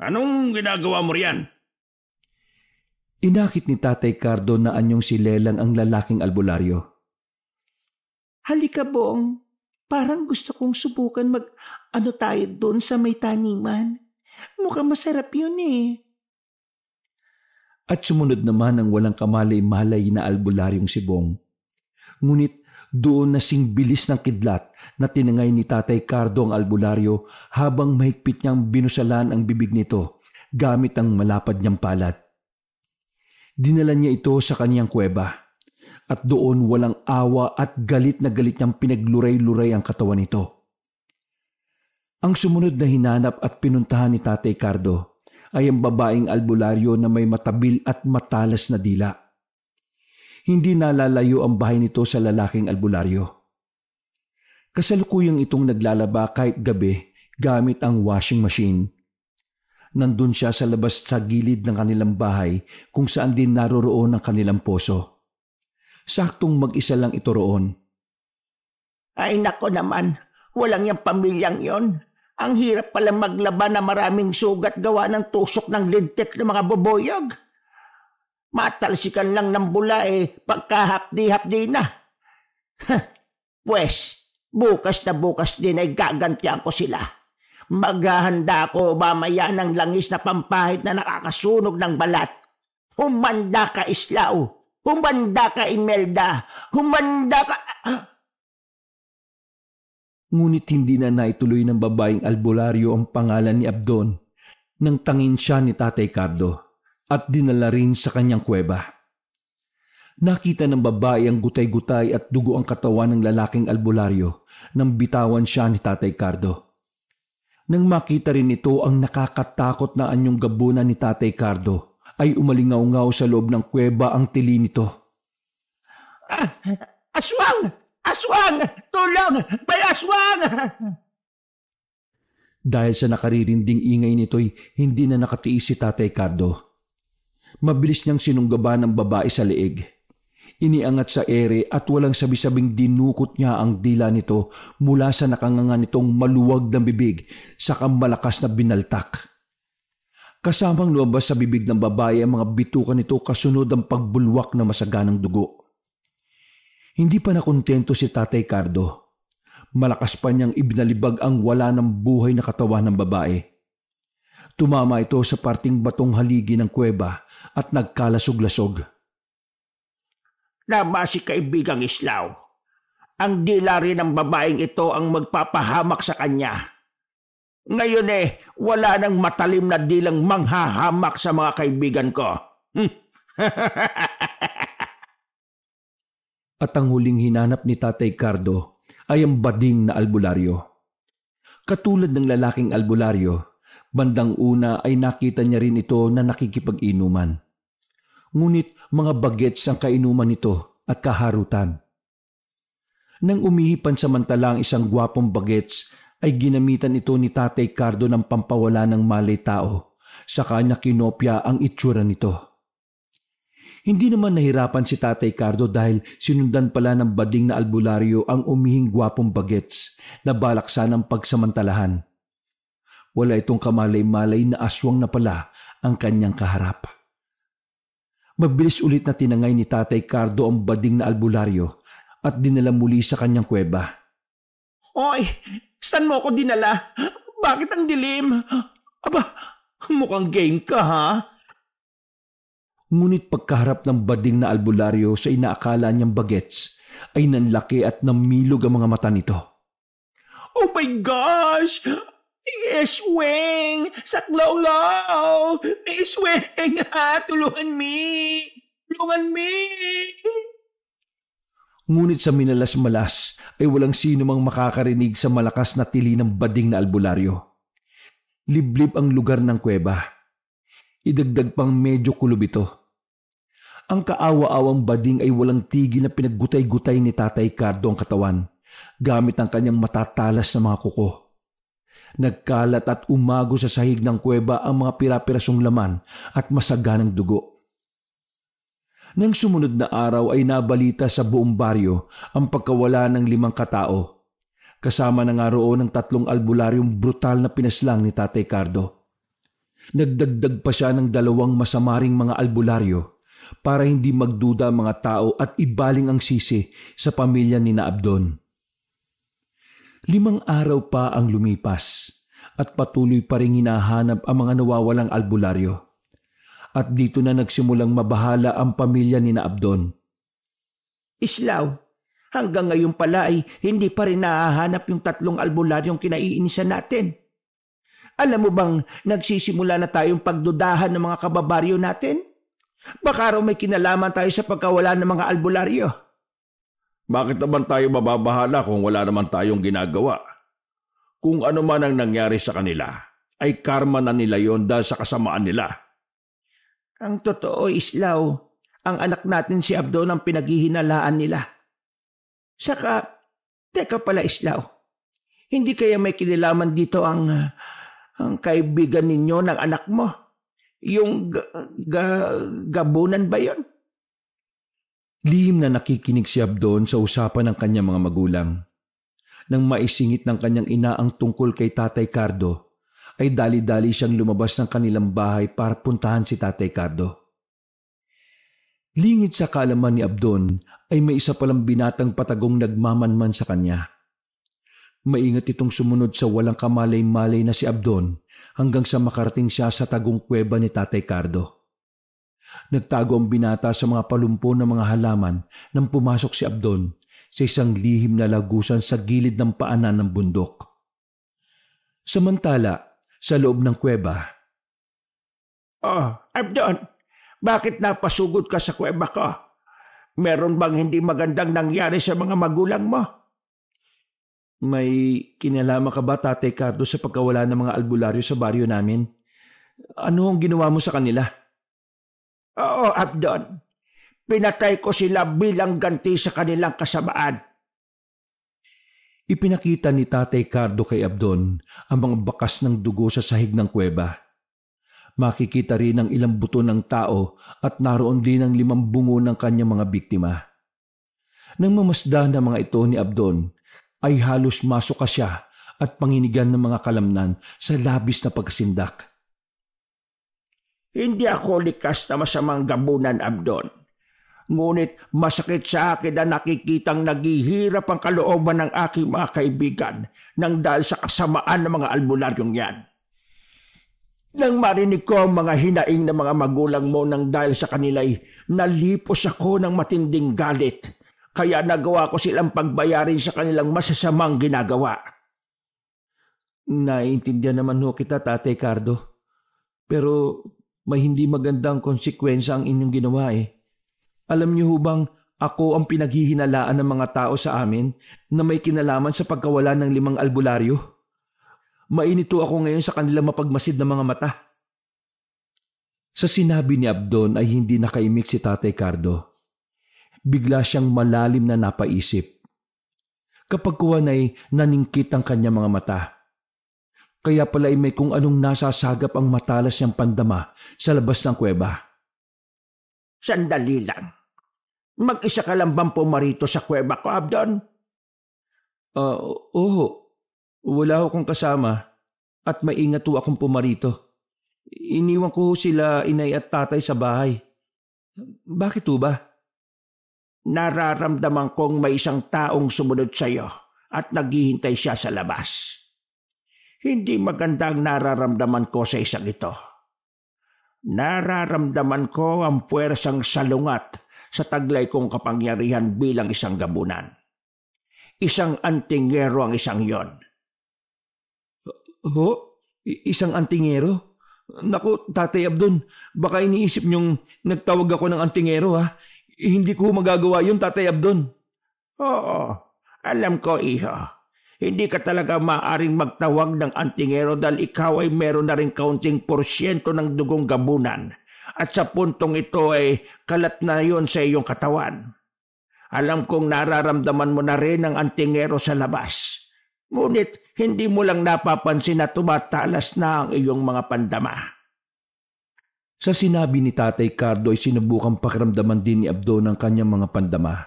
anong ginagawa mo riyan? Inakit ni Tatay Cardo na anyong si Lelang ang lalaking albularyo. Halika, Bong. Parang gusto kong subukan mag-ano tayo doon sa may taniman. Mukhang masarap yun At sumunod naman ang walang kamalay-malay na albularyong si Bong. Ngunit doon nasing bilis ng kidlat na tinangay ni Tatay Cardo ang albularyo habang mahigpit niyang binusalan ang bibig nito gamit ang malapad niyang palad. Dinala niya ito sa kaniyang kuweba at doon walang awa at galit na galit niyang pinagluray-luray ang katawan nito. Ang sumunod na hinanap at pinuntahan ni Tatay Cardo ay ang babaeng albularyo na may matabil at matalas na dila. Hindi nalalayo ang bahay nito sa lalaking albularyo. Kasalukuyang itong naglalaba kahit gabi gamit ang washing machine. Nandun siya sa labas sa gilid ng kanilang bahay kung saan din naroroon ang kanilang poso. Saktong mag-isa lang ito roon. Ay nako naman, walang yung pamilyang yon. Ang hirap pala maglaba na maraming sugat gawa ng tusok ng lintik ng mga boboyog. Matalsikan lang ng bula pagkahapdi-hapdi na. Pwes, bukas na bukas din ay gagantihan ko sila. Maghahanda ako mamaya ng langis na pampahid na nakakasunog ng balat. Humanda ka, Islaw! Humanda ka, Imelda! Humanda ka... Ngunit hindi na naituloy ng babaeng albularyo ang pangalan ni Abdon nang tangin siya ni Tatay Cardo at dinala rin sa kanyang kuweba. Nakita ng babae ang gutay-gutay at dugo ang katawan ng lalaking albularyo nang bitawan siya ni Tatay Cardo. Nang makita rin ito ang nakakatakot na anyong gabunan ni Tatay Cardo, ay umalingaw-ngaw sa loob ng kuweba ang tili nito. Aswang! Aswang! Tulong! May aswang! Dahil sa nakaririnding ingay nito'y hindi na nakatiis si Tatay Cardo. Mabilis niyang sinunggaban ang babae sa leeg. Iniangat sa ere at walang sabi-sabing dinukot niya ang dila nito mula sa nakanganga nitong maluwag ng bibig sa malakas na binaltak. Kasamang lumabas sa bibig ng babae ang mga bitukan nito kasunod ang pagbulwak na masaganang dugo. Hindi pa nakontento si Tatay Cardo. Malakas pa niyang ibinalibag ang wala ng buhay na katawan ng babae. Tumama ito sa parting batong haligi ng kuweba at nagkalasog-lasog. Nama si kaibigang Islaw. Ang dila rin ng babaeng ito ang magpapahamak sa kanya. Ngayon wala nang matalim na dilang manghahamak sa mga kaibigan ko. At ang huling hinanap ni Tatay Cardo ay ang bading na albularyo. Katulad ng lalaking albularyo, bandang una ay nakita niya rin ito na nakikipag-inuman. Ngunit mga bagets ang kainuman nito at kaharutan. Nang umihipan samantala ang isang gwapong bagets, ay ginamitan ito ni Tatay Cardo ng pampawala ng malay tao, saka niya kinopya ang itsura nito. Hindi naman nahirapan si Tatay Cardo dahil sinundan pala ng bading na albularyo ang umihing gwapong bagets na balak sanang pagsamantalahan. Wala itong kamalay-malay na aswang na pala ang kanyang kaharap. Mabilis ulit na tinangay ni Tatay Cardo ang bading na albularyo at dinala muli sa kanyang kuweba. Hoy, saan mo ako dinala? Bakit ang dilim? Aba, mukhang game ka ha? Ngunit pagkaharap ng bading na albularyo sa inaakala niyang bagets, ay nanlaki at namilog ang mga mata nito. Oh my gosh! Isweng! Saklaw-law! Isweng! Tulungan me! Tulungan me! Ngunit sa minalas-malas ay walang sino mang makakarinig sa malakas na tili ng bading na albularyo. Liblib ang lugar ng kuweba. Idagdag pang medyo kulob ito. Ang kaawa-awang bading ay walang tigil na pinaggutay-gutay ni Tatay Cardo ang katawan gamit ang kanyang matatalas na mga kuko. Nagkalat at umago sa sahig ng kuweba ang mga pira-pirasong laman at masaganang dugo. Nang sumunod na araw ay nabalita sa buong baryo ang pagkawala ng 5 katao. Kasama na nga roon ng 3 albularyong brutal na pinaslang ni Tatay Cardo. Nagdagdag pa siya ng 2 masamaring mga albularyo para hindi magduda ang mga tao at ibaling ang sisi sa pamilya ni Abdon. 5 araw pa ang lumipas at patuloy pa rin hinahanap ang mga nawawalang albularyo. At dito na nagsimulang mabahala ang pamilya ni Abdon. Islaw, hanggang ngayon pala ay hindi pa rin nahahanap yung 3 albularyong kinaiinisan natin. Alam mo bang nagsisimula na tayong pagdudahan ng mga kababaryo natin? Baka raw may kinalaman tayo sa pagkawala ng mga albularyo. Bakit naman tayo mababahala kung wala naman tayong ginagawa? Kung ano man ang nangyari sa kanila, ay karma na nila yon dahil sa kasamaan nila. Ang totoo, Islaw, ang anak natin si Abdon ang pinaghihinalaan nila. Saka, teka pala Islaw, hindi kaya may kinalaman dito ang kaibigan ninyo ng anak mo? Yung gabunan ba yon? Lihim na nakikinig si Abdon sa usapan ng kanyang mga magulang. Nang maisingit ng kanyang ina ang tungkol kay Tatay Cardo, ay dali-dali siyang lumabas ng kanilang bahay para puntahan si Tatay Cardo. Lingid sa kaalaman ni Abdon ay may isa palang binatang patagong nagmamanman sa kanya. Maingat itong sumunod sa walang kamalay-malay na si Abdon hanggang sa makarating siya sa tagong kuweba ni Tatay Cardo. Nagtago ang binata sa mga palumpo ng mga halaman nang pumasok si Abdon sa isang lihim na lagusan sa gilid ng paanan ng bundok. Samantala, sa loob ng kuweba, "Oh, Abdon, bakit napasugod ka sa kuweba ko? Meron bang hindi magandang nangyari sa mga magulang mo?" May kinalaman ka ba, Tatay Cardo, sa pagkawala ng mga albularyo sa baryo namin? Ano ang ginawa mo sa kanila? Oo, Abdon. Pinatay ko sila bilang ganti sa kanilang kasamaan. Ipinakita ni Tatay Cardo kay Abdon ang mga bakas ng dugo sa sahig ng kuweba. Makikita rin ang ilang buto ng tao at naroon din ang 5 bungo ng kanyang mga biktima. Nang mamasdan ng mga ito ni Abdon, ay halos masuka siya at panginigan ng mga kalamnan sa labis na pagkasindak. Hindi ako likas na masamang gabunan, Abdon. Ngunit masakit sa akin na nakikitang naghihirap ang kalooban ng aking mga kaibigan nang dahil sa kasamaan ng mga albularyong yan. Nang marinig ko ang mga hinaing ng mga magulang mo nang dahil sa kanila'y nalipos ako ng matinding galit, kaya nagawa ko silang pagbayarin sa kanilang masasamang ginagawa. Naiintindihan naman ho kita, Tatay Cardo. Pero may hindi magandang konsekwensya ang inyong ginawa eh. Alam niyo ho bang ako ang pinaghihinalaan ng mga tao sa amin na may kinalaman sa pagkawala ng 5 albularyo? Mainito ako ngayon sa kanilang mapagmasid na mga mata. Sa sinabi ni Abdon ay hindi nakaimik si Tatay Cardo. Bigla siyang malalim na napaisip. Kapag kuwan ay naningkit ang kanyang mga mata. Kaya pala ay may kung anong nasasagap ang matalas niyang pandama sa labas ng kuweba. Sandali lang. Mag-isa ka lang bang pumarito sa kuweba ko, Abdon? Oo. Wala akong kasama at maingat ho akong pumarito. Iniwan ko sila inay at tatay sa bahay. Bakit ho ba? Nararamdaman kong may isang taong sumunod sa iyo at naghihintay siya sa labas. Hindi magandang nararamdaman ko sa isang ito. Nararamdaman ko ang puwersang salungat sa taglay kong kapangyarihan bilang isang gabunan. Isang antingero ang isang yon. Ho? Isang antingero? Naku, Tatay Abdon, baka iniisip niyong nagtawag ako ng antingero ha? Hindi ko magagawa yun, Tatay Abdon. Oo, alam ko, iho. Hindi ka talaga maaaring magtawag ng antingero dahil ikaw ay meron na rin kaunting porsyento ng dugong gabunan. At sa puntong ito ay kalat na yon sa iyong katawan. Alam kong nararamdaman mo na rin ang antingero sa labas. Ngunit hindi mo lang napapansin na tumatalas na ang iyong mga pandama. Sa sinabi ni Tatay Cardo ay sinubukang pakiramdaman din ni Abdon ang kanyang mga pandama.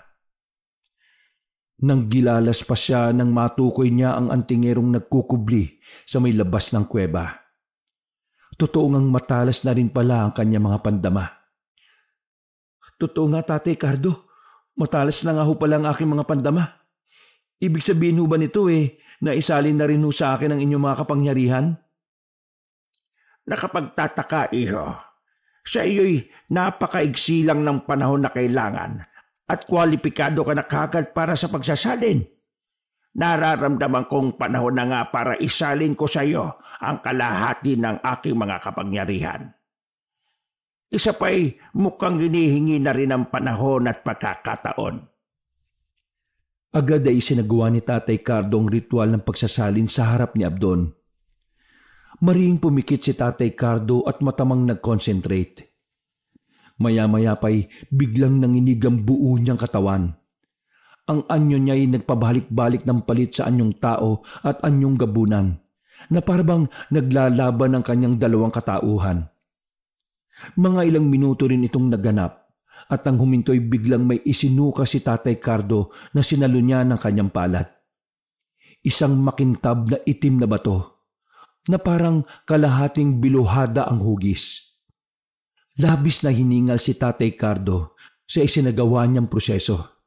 Nang gilalas pa siya nang matukoy niya ang antingerong nagkukubli sa may labas ng kuweba. Totoo ngang matalas na rin pala ang kanyang mga pandama. Totoo nga, Tatay Cardo, matalas na nga ho pala ang aking mga pandama. Ibig sabihin ho ba nito na isalin na rin ho sa akin ang inyong mga kapangyarihan? Nakapagtataka, iho. Sa iyo'y napakaigsi lang ng panahon na kailangan at kwalipikado ka na kagad para sa pagsasalin. Nararamdaman kong panahon na nga para isalin ko sa iyo ang kalahati ng aking mga kapangyarihan. Isa pa'y mukhang hinihingi na rin ang panahon at pagkakataon. Agad ay isinagawa ni Tatay Cardo ang ritual ng pagsasalin sa harap ni Abdon. Maring pumikit si Tatay Cardo at matamang nag-concentrate. Maya-maya pa'y biglang nanginig ang buo niyang katawan. Ang anyo niya'y nagpabalik-balik ng palit sa anyong tao at anyong gabunan, na parabang naglalaban ang kanyang dalawang katauhan. Mga ilang minuto rin itong naganap at ang huminto'y biglang may isinuka si Tatay Cardo na sinalo niya ng kanyang palad. Isang makintab na itim na bato na parang kalahating biluhada ang hugis. Labis na hiningal si Tatay Cardo sa isinagawa niyang proseso.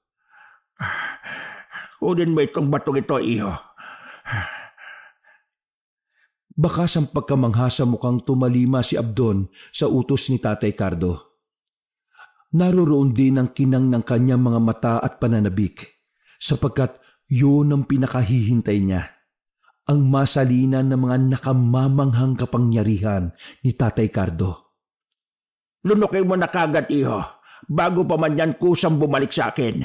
Kunin mo itong batong ito, iho. Bakas ang pagkamanghasa mukhang tumalima si Abdon sa utos ni Tatay Cardo. Naroroon din ang kinang ng kanyang mga mata at pananabik sapagkat yun ang pinakahihintay niya. Ang masalinan ng mga nakamamanghang kapangyarihan ni Tatay Cardo. Lunukin mo na kagad, iho, bago pa man yan kusang bumalik sa akin.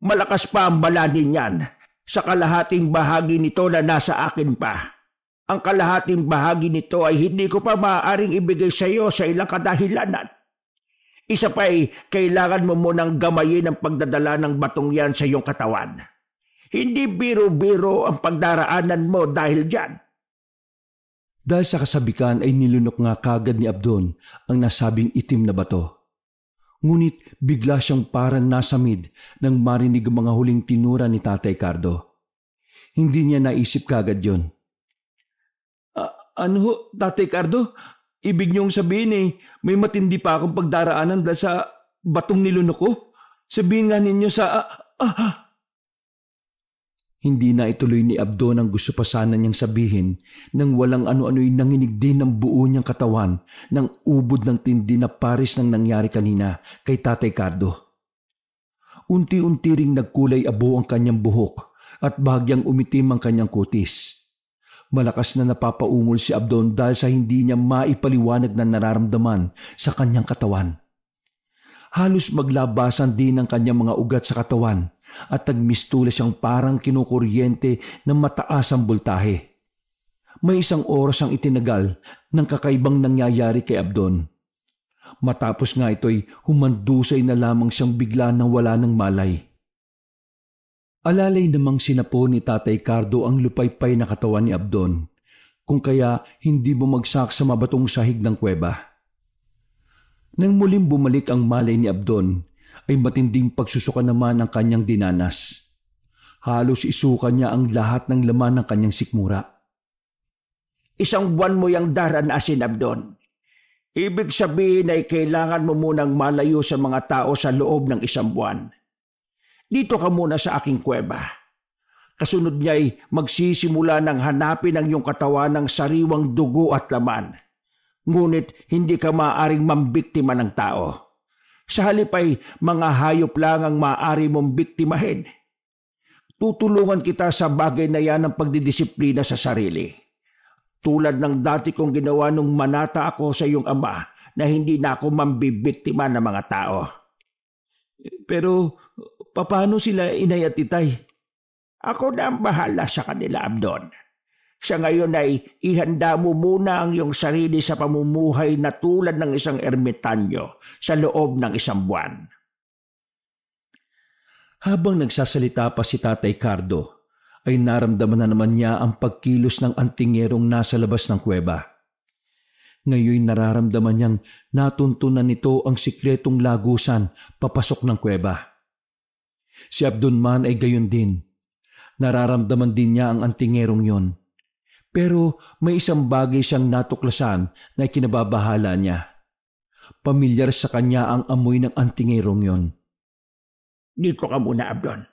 Malakas pa ang balanin yan sa kalahating bahagi nito na nasa akin pa. Ang kalahating bahagi nito ay hindi ko pa maaaring ibigay sa iyo sa ilang kadahilanan. Isa pa'y kailangan mo munang gamayin ang pagdadala ng batong yan sa iyong katawan. Hindi biro-biro ang pagdaraanan mo dahil dyan. Dahil sa kasabikan ay nilunok nga kagad ni Abdon ang nasabing itim na bato. Ngunit bigla siyang parang nasamid nang marinig ang mga huling tinura ni Tatay Cardo. Hindi niya naisip kagad yon. Ano, Tatay Cardo? Ibig niyong sabihin may matindi pa akong pagdaraanan dahil sa batong nilunok ko? Sabihin nga ninyo sa... Hindi na ituloy ni Abdon ang gusto pa sana niyang sabihin nang walang ano-ano'y nanginig din ng buo niyang katawan ng ubod ng tindi na pares ng nangyari kanina kay Tatay Cardo. Unti-unti ring nagkulay abo ang kanyang buhok at bahagyang umitim ang kanyang kutis. Malakas na napapaungol si Abdon dahil sa hindi niya maipaliwanag na nararamdaman sa kanyang katawan. Halos maglabasan din ang kanyang mga ugat sa katawan at nagmistula siyang parang kinukuryente ng mataas ang boltahe. May isang oras ang itinagal ng kakaibang nangyayari kay Abdon. Matapos nga ito'y humandusay na lamang siyang bigla nang wala ng malay. Alalay namang sinapo ni Tatay Cardo ang lupaypay na katawan ni Abdon, kung kaya hindi bumagsak sa mabatong sahig ng kuweba. Nang muling bumalik ang malay ni Abdon, ay matinding pagsusuka naman ang kanyang dinanas. Halos isuka niya ang lahat ng laman ng kanyang sikmura. Isang buwan mo yang daranasin, Abdon. Ibig sabihin ay kailangan mo munang malayo sa mga tao sa loob ng isang buwan. Dito ka muna sa aking kuweba. Kasunod niya ay magsisimula ng hanapin ang iyong katawan ng sariwang dugo at laman. Ngunit hindi ka maaaring mambiktima ng tao. Sa halip ay mga hayop lang ang maaari mong biktimahin. Tutulungan kita sa bagay na yan ng pagdidisiplina sa sarili. Tulad ng dati kong ginawa nung manata ako sa iyong ama na hindi na ako mambibiktima ng mga tao. Pero paano sila inay at itay? Ako na ang bahala sa kanila, Abdon. Sa ngayon ay ihanda mo muna ang iyong sarili sa pamumuhay na tulad ng isang ermitanyo sa loob ng isang buwan. Habang nagsasalita pa si Tatay Cardo, ay naramdaman na naman niya ang pagkilos ng antingerong nasa labas ng kuweba. Ngayon nararamdaman niyang natuntunan nito ang sikretong lagusan papasok ng kuweba. Si Abdon man ay gayon din. Nararamdaman din niya ang antingerong yon. Pero may isang bagay siyang natuklasan na kinababahala niya. Pamilyar sa kanya ang amoy ng antingerong yon. Dito ka muna, Abdon.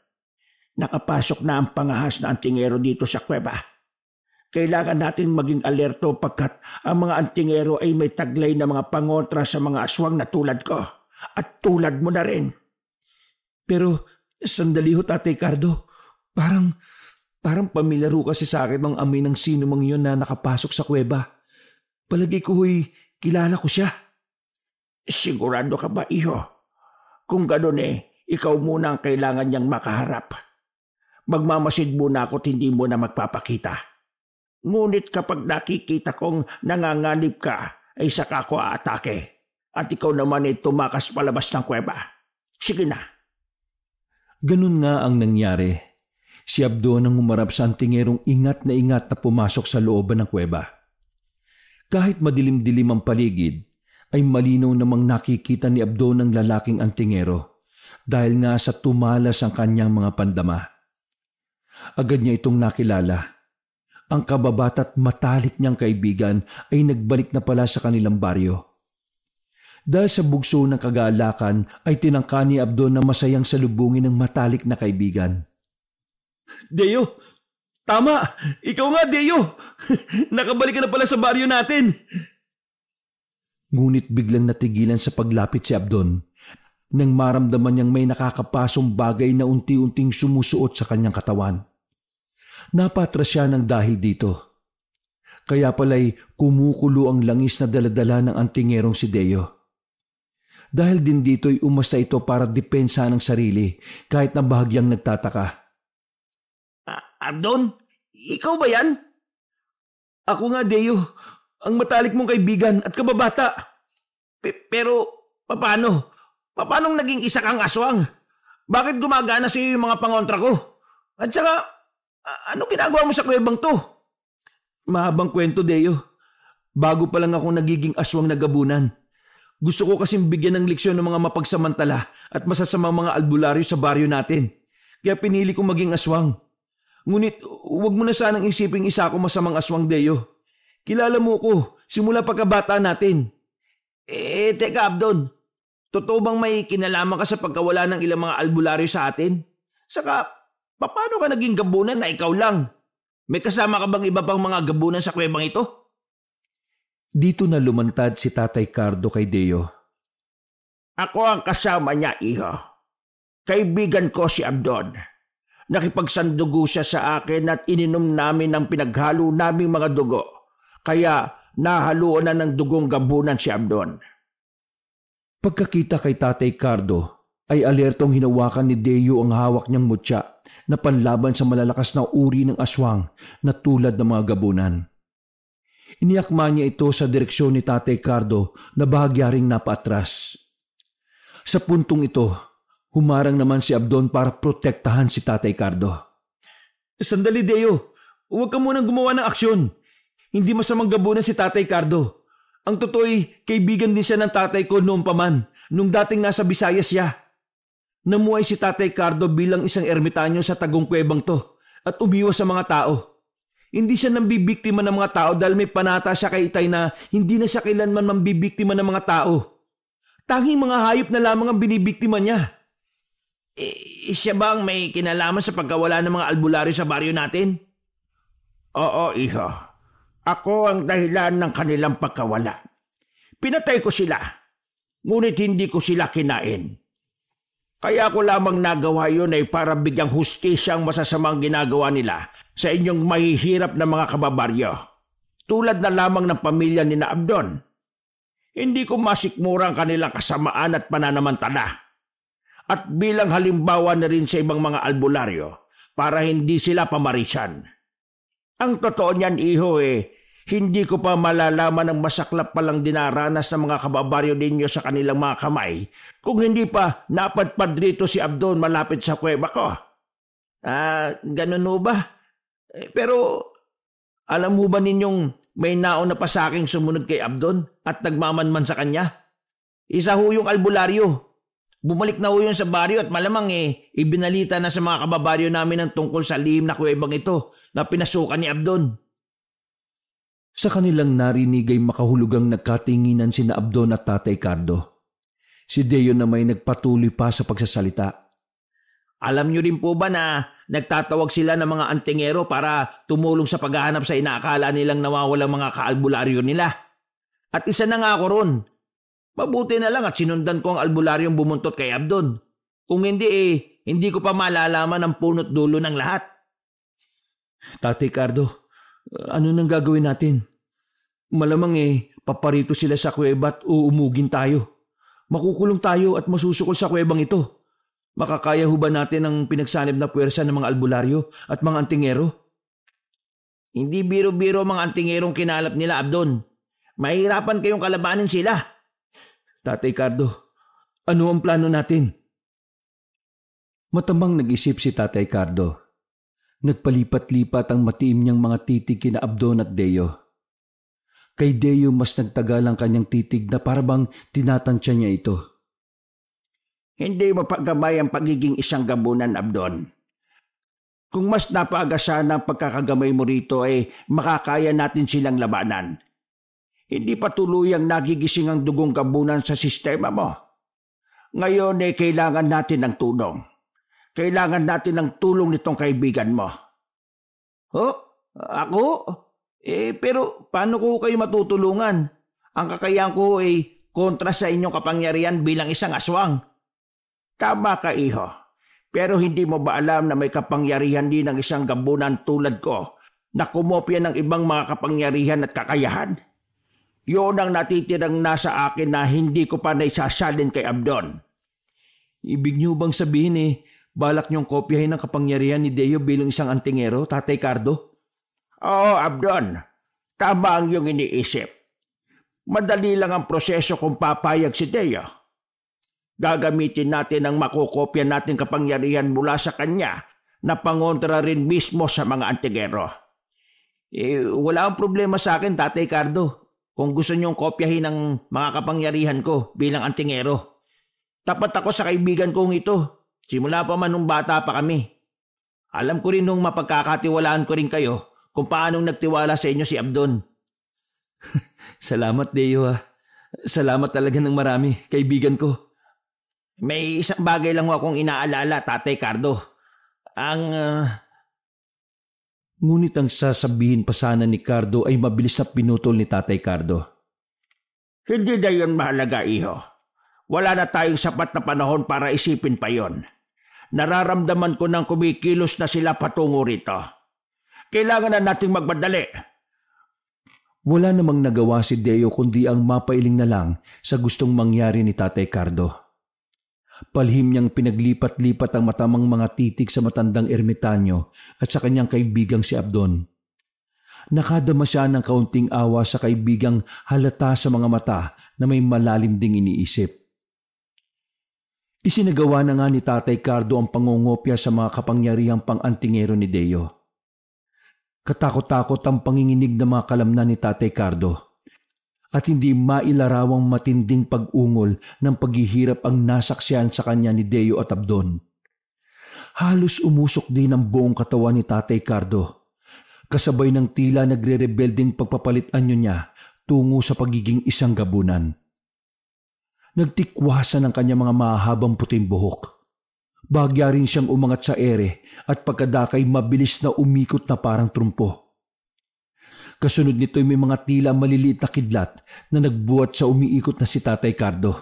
Nakapasok na ang pangahas na antingero dito sa kuweba. Kailangan natin maging alerto pagkat ang mga antingero ay may taglay na mga pangontra sa mga aswang na tulad ko. At tulad mo na rin. Pero sandali ho, Tatay Cardo. Parang pamilyar ho kasi sa akin ang amoy ng sino mang yun na nakapasok sa kuweba. Palagi ko ho'y kilala ko siya. Sigurado ka ba, iho? Kung gano'n ikaw muna ang kailangan niyang makaharap. Magmamasid muna ako't hindi mo na magpapakita. Ngunit kapag nakikita kong nanganganib ka, ay saka ko aatake. At ikaw naman ay tumakas palabas ng kuweba. Sige na. Ganun nga ang nangyari. Si Abdon ang humarap sa antingerong ingat na pumasok sa looban ng kuweba. Kahit madilim-dilim ang paligid, ay malinaw namang nakikita ni Abdon ang lalaking antingero dahil nga sa tumalas ang kanyang mga pandama. Agad niya itong nakilala. Ang kababata't matalik niyang kaibigan ay nagbalik na pala sa kanilang baryo. Dahil sa bugso ng kagalakan ay tinangka ni Abdon na masayang salubungin ng matalik na kaibigan. Deo, tama! Ikaw nga, Deo! Nakabalik ka na pala sa baryo natin! Ngunit biglang natigilan sa paglapit si Abdon nang maramdaman niyang may nakakapasong bagay na unti-unting sumusuot sa kanyang katawan. Napatras siya ng dahil dito. Kaya pala'y kumukulo ang langis na daladala ng antingerong si Deo. Dahil din dito'y umasta ito para depensa ng sarili kahit na bahagyang nagtataka. Abdon, ikaw ba yan? Ako nga, Deo. Ang matalik mong kaibigan at kababata. Pero, paano? Paano naging isa kang aswang? Bakit gumagana sa iyo yung mga pangontra ko? At saka, ano ginagawa mo sa kuwebang to? Mahabang kwento, Deo. Bago pa lang ako nagiging aswang na gabunan. Gusto ko kasing bigyan ng leksyon ng mga mapagsamantala at masasamang mga albularyo sa baryo natin. Kaya pinili kong maging aswang. Ngunit, huwag mo na sanang isiping isa ako masamang aswang, Deo. Kilala mo ko, simula pagkabata natin. Teka Abdon, totoo bang may kinalaman ka sa pagkawala ng ilang mga albularyo sa atin? Saka, paano ka naging gabunan na ikaw lang? May kasama ka bang iba pang mga gabunan sa kuwebang ito? Dito na lumantad si Tatay Cardo kay Deo. Ako ang kasama niya, iho. Kaibigan ko si Abdon. Nakipagsandugo siya sa akin at ininom namin ang pinaghalo naming mga dugo. Kaya nahaluan na ng dugong gabunan si Abdon. Pagkakita kay Tatay Cardo, ay alertong hinawakan ni Deo ang hawak niyang mutya na panlaban sa malalakas na uri ng aswang na tulad ng mga gabunan. Iniakma niya ito sa direksyon ni Tatay Cardo na bahagya ring napaatras. Sa puntong ito, humarang naman si Abdon para protektahan si Tatay Cardo. Sandali, Deo. Huwag ka munang gumawa ng aksyon. Hindi masamang gabunan si Tatay Cardo. Ang totoo'y kaibigan din siya ng tatay ko noon pa man, nung dating nasa Visayas siya. Namuhay si Tatay Cardo bilang isang ermitanyo sa tagong kuwebang to at umiwas sa mga tao. Hindi siya nambibiktima ng mga tao dahil may panata siya kay Itay na hindi na siya kailanman mambibiktima ng mga tao. Tanging mga hayop na lamang ang binibiktima niya. Siya bang may kinalaman sa pagkawala ng mga albularyo sa baryo natin? Oo, iho. Ako ang dahilan ng kanilang pagkawala. Pinatay ko sila, ngunit hindi ko sila kinain. Kaya ko lamang nagawa yun ay para bigyang hustisya ang masasamang ginagawa nila sa inyong mahihirap na mga kababaryo. Tulad na lamang ng pamilya ni na Abdon. Hindi ko masikmura ang kanilang kasamaan at pananamantala. At bilang halimbawa na rin sa ibang mga albularyo para hindi sila pamarisan. Ang totoo niyan, iho, hindi ko pa malalaman ang masaklap palang dinaranas ng mga kababaryo ninyo sa kanilang mga kamay kung hindi pa napadpad rito si Abdon malapit sa kuweba ko. Ganun ho ba? Pero alam mo ba ninyong may nauna pa sa aking sumunod kay Abdon at nagmamanman sa kanya? Isa ho yung albularyo. Bumalik na ho yun sa baryo at malamang ibinalita na sa mga kababaryo namin ang tungkol sa lihim na kuwebang ito na pinasukan ni Abdon. Sa kanilang narinig ay makahulugang nagkatinginan sina Abdon at Tatay Cardo. Si Deo na may nagpatuloy pa sa pagsasalita. Alam niyo rin po ba na nagtatawag sila ng mga antingero para tumulong sa paghahanap sa inaakala nilang nawawalang mga kaalbularyo nila? At isa na nga ako ron. Mabuti na lang at sinundan ko ang albularyong bumuntot kay Abdon. Kung hindi hindi ko pa malalaman ang punot dulo ng lahat. Tatay Cardo, ano nang gagawin natin? Malamang paparito sila sa kuweba at uumugin tayo. Makukulong tayo at masusukol sa kuwebang ito. Makakaya ho ba natin ang pinagsanib na puwersa ng mga albularyo at mga antingero? Hindi biro-biro mga antingerong kinalap nila, Abdon. Mahirapan kayong kalabanin sila. Tatay Cardo, ano ang plano natin? Matamang nag-isip si Tatay Cardo. Nagpalipat-lipat ang matiim niyang mga titig kina Abdon at Deo. Kay Deo mas nagtagal ang kanyang titig na parabang tinatansya niya ito. Hindi mapaggamay ang pagiging isang gabunan, Abdon. Kung mas napaaga sana ang pagkakagamay mo rito ay makakaya natin silang labanan. Hindi pa tuluyang nagigising ang dugong gabunan sa sistema mo. Ngayon ay kailangan natin ng tulong. Kailangan natin ng tulong nitong kaibigan mo. Oh, ako? Pero paano ko kayo matutulungan? Ang kakayahan ko ay kontra sa inyong kapangyarihan bilang isang aswang. Tama ka, iho. Pero hindi mo ba alam na may kapangyarihan din ng isang gabunan tulad ko na kumopya ng ibang mga kapangyarihan at kakayahan? Yun ang natitirang nasa akin na hindi ko pa naisasalin kay Abdon. Ibig niyo bang sabihin balak niyong kopyahin ang kapangyarihan ni Deo bilang isang antingero, Tatay Cardo? Oo, Abdon. Tama ang iyong iniisip. Madali lang ang proseso kung papayag si Deo. Gagamitin natin ang makukopya nating kapangyarihan mula sa kanya na pangontra rin mismo sa mga antingero. Wala ang problema sa akin, Tatay Cardo, kung gusto niyong kopyahin ang mga kapangyarihan ko bilang antingero. Tapat ako sa kaibigan kong ito. Simula pa man nung bata pa kami. Alam ko rin nung mapagkakatiwalaan ko rin kayo kung paanong nagtiwala sa inyo si Abdon. Salamat, Deo. Salamat talaga ng marami, kaibigan ko. May isang bagay lang akong inaalala, Tatay Cardo. Ngunit ang sasabihin pa sana ni Cardo ay mabilis na pinutol ni Tatay Cardo. Hindi na yun mahalaga, iho. Wala na tayong sapat na panahon para isipin pa yon. Nararamdaman ko nang kumikilos na sila patungo rito. Kailangan na nating magmadali. Wala namang nagawa si Deo kundi ang mapailing na lang sa gustong mangyari ni Tatay Cardo. Palhim niyang pinaglipat-lipat ang matamang mga titig sa matandang ermitanyo at sa kanyang kaibigang si Abdon. Nakadama siya ng kaunting awa sa kaibigang halata sa mga mata na may malalim ding iniisip. Isinagawa na nga ni Tatay Cardo ang pangungopya sa mga kapangyarihang pang-antingero ni Deo. Katakot-takot ang panginginig ng mga kalamnan ni Tatay Cardo at hindi mailarawang matinding pag-ungol ng paghihirap ang nasaksihan sa kanya ni Deo at Abdon. Halos umusok din ang buong katawan ni Tatay Cardo, kasabay ng tila nagre-rebelding pagpapalit anyo niya tungo sa pagiging isang gabunan. Nagtikwasan ang kanyang mga mahabang puting buhok. Bahagya rin siyang umangat sa ere at pagkadakay mabilis na umikot na parang trumpo. Kasunod nito ay may mga tila maliliit na kidlat na nagbuhat sa umiikot na si Tatay Cardo.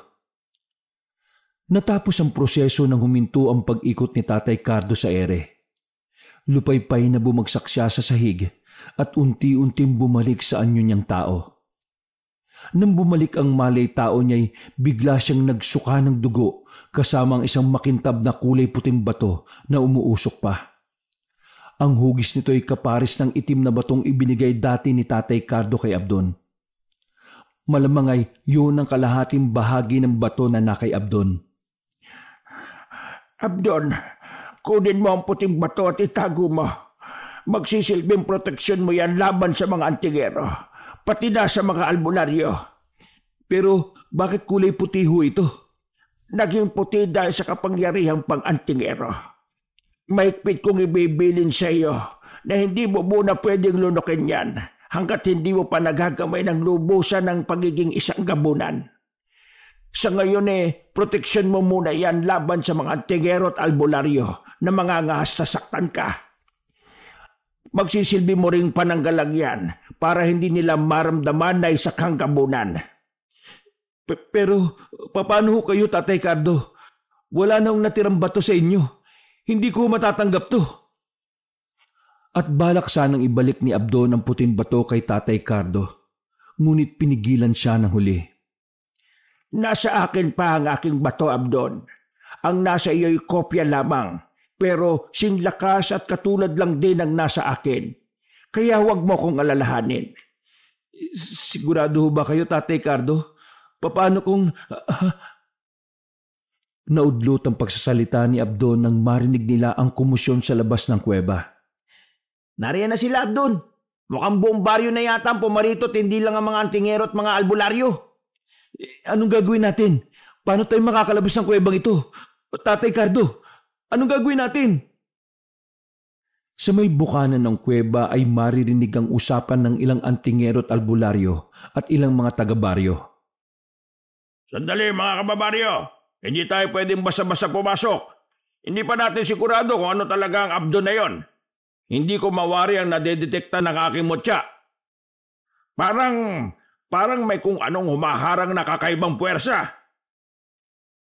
Natapos ang proseso nang huminto ang pag-ikot ni Tatay Cardo sa ere. Lupaypay na bumagsak siya sa sahig at unti-unting bumalik sa anyo niyang tao. Nang bumalik ang malay tao niya'y bigla siyang nagsuka ng dugo kasama ang isang makintab na kulay puting bato na umuusok pa. Ang hugis nito ay kapares ng itim na batong ibinigay dati ni Tatay Cardo kay Abdon. Malamang ay yun ang kalahating bahagi ng bato na nakay Abdon. Abdon, kunin mo ang puting bato at itago mo. Magsisilbing proteksyon mo yan laban sa mga antingero, pati na sa mga albularyo. Pero bakit kulay puti ho ito? Naging puti dahil sa kapangyarihang pang-antingero. Mahigpit kong ibibilin sa iyo na hindi mo muna pwedeng lunukin yan hanggat hindi mo pa nagagamay ng lubusan ng pagiging isang gabunan. Sa ngayon proteksyon mo muna yan laban sa mga antingero at albularyo na mangangahas na saktan ka. Magsisilbi mo ring pananggalang yan para hindi nila maramdaman na isa kang gabunan. Pero paano ho kayo, Tatay Cardo? Wala nang natirang bato sa inyo. Hindi ko matatanggap to. At balak sanang ibalik ni Abdon ang puting bato kay Tatay Cardo. Ngunit pinigilan siya ng huli. Nasa akin pa ang aking bato, Abdon. Ang nasa iyo'y kopya lamang. Pero sing lakas at katulad lang din ang nasa akin. Kaya huwag mo kong alalahanin. Sigurado ho ba kayo, Tatay Cardo? Paano kung... Naudlot ang pagsasalita ni Abdon nang marinig nila ang kumusyon sa labas ng kuweba. Nariyan na sila, Abdon. Mukhang buong baryo na yata ang pumarito at hindi lang ang mga antingero at mga albularyo. Anong gagawin natin? Paano tayo makakalabas ng kuwebang ito? Tatay Cardo, anong gagawin natin? Sa may bukanan ng kuweba ay maririnig ang usapan ng ilang antingero at albularyo at ilang mga taga-baryo. Sandali mga kababaryo, hindi tayo pwedeng basa-basa pumasok. Hindi pa natin sigurado kung ano talaga ang Abdon na yon. Hindi ko mawari ang nadedetekta ng aking mutya. Parang may kung anong humaharang na kakaibang puwersa.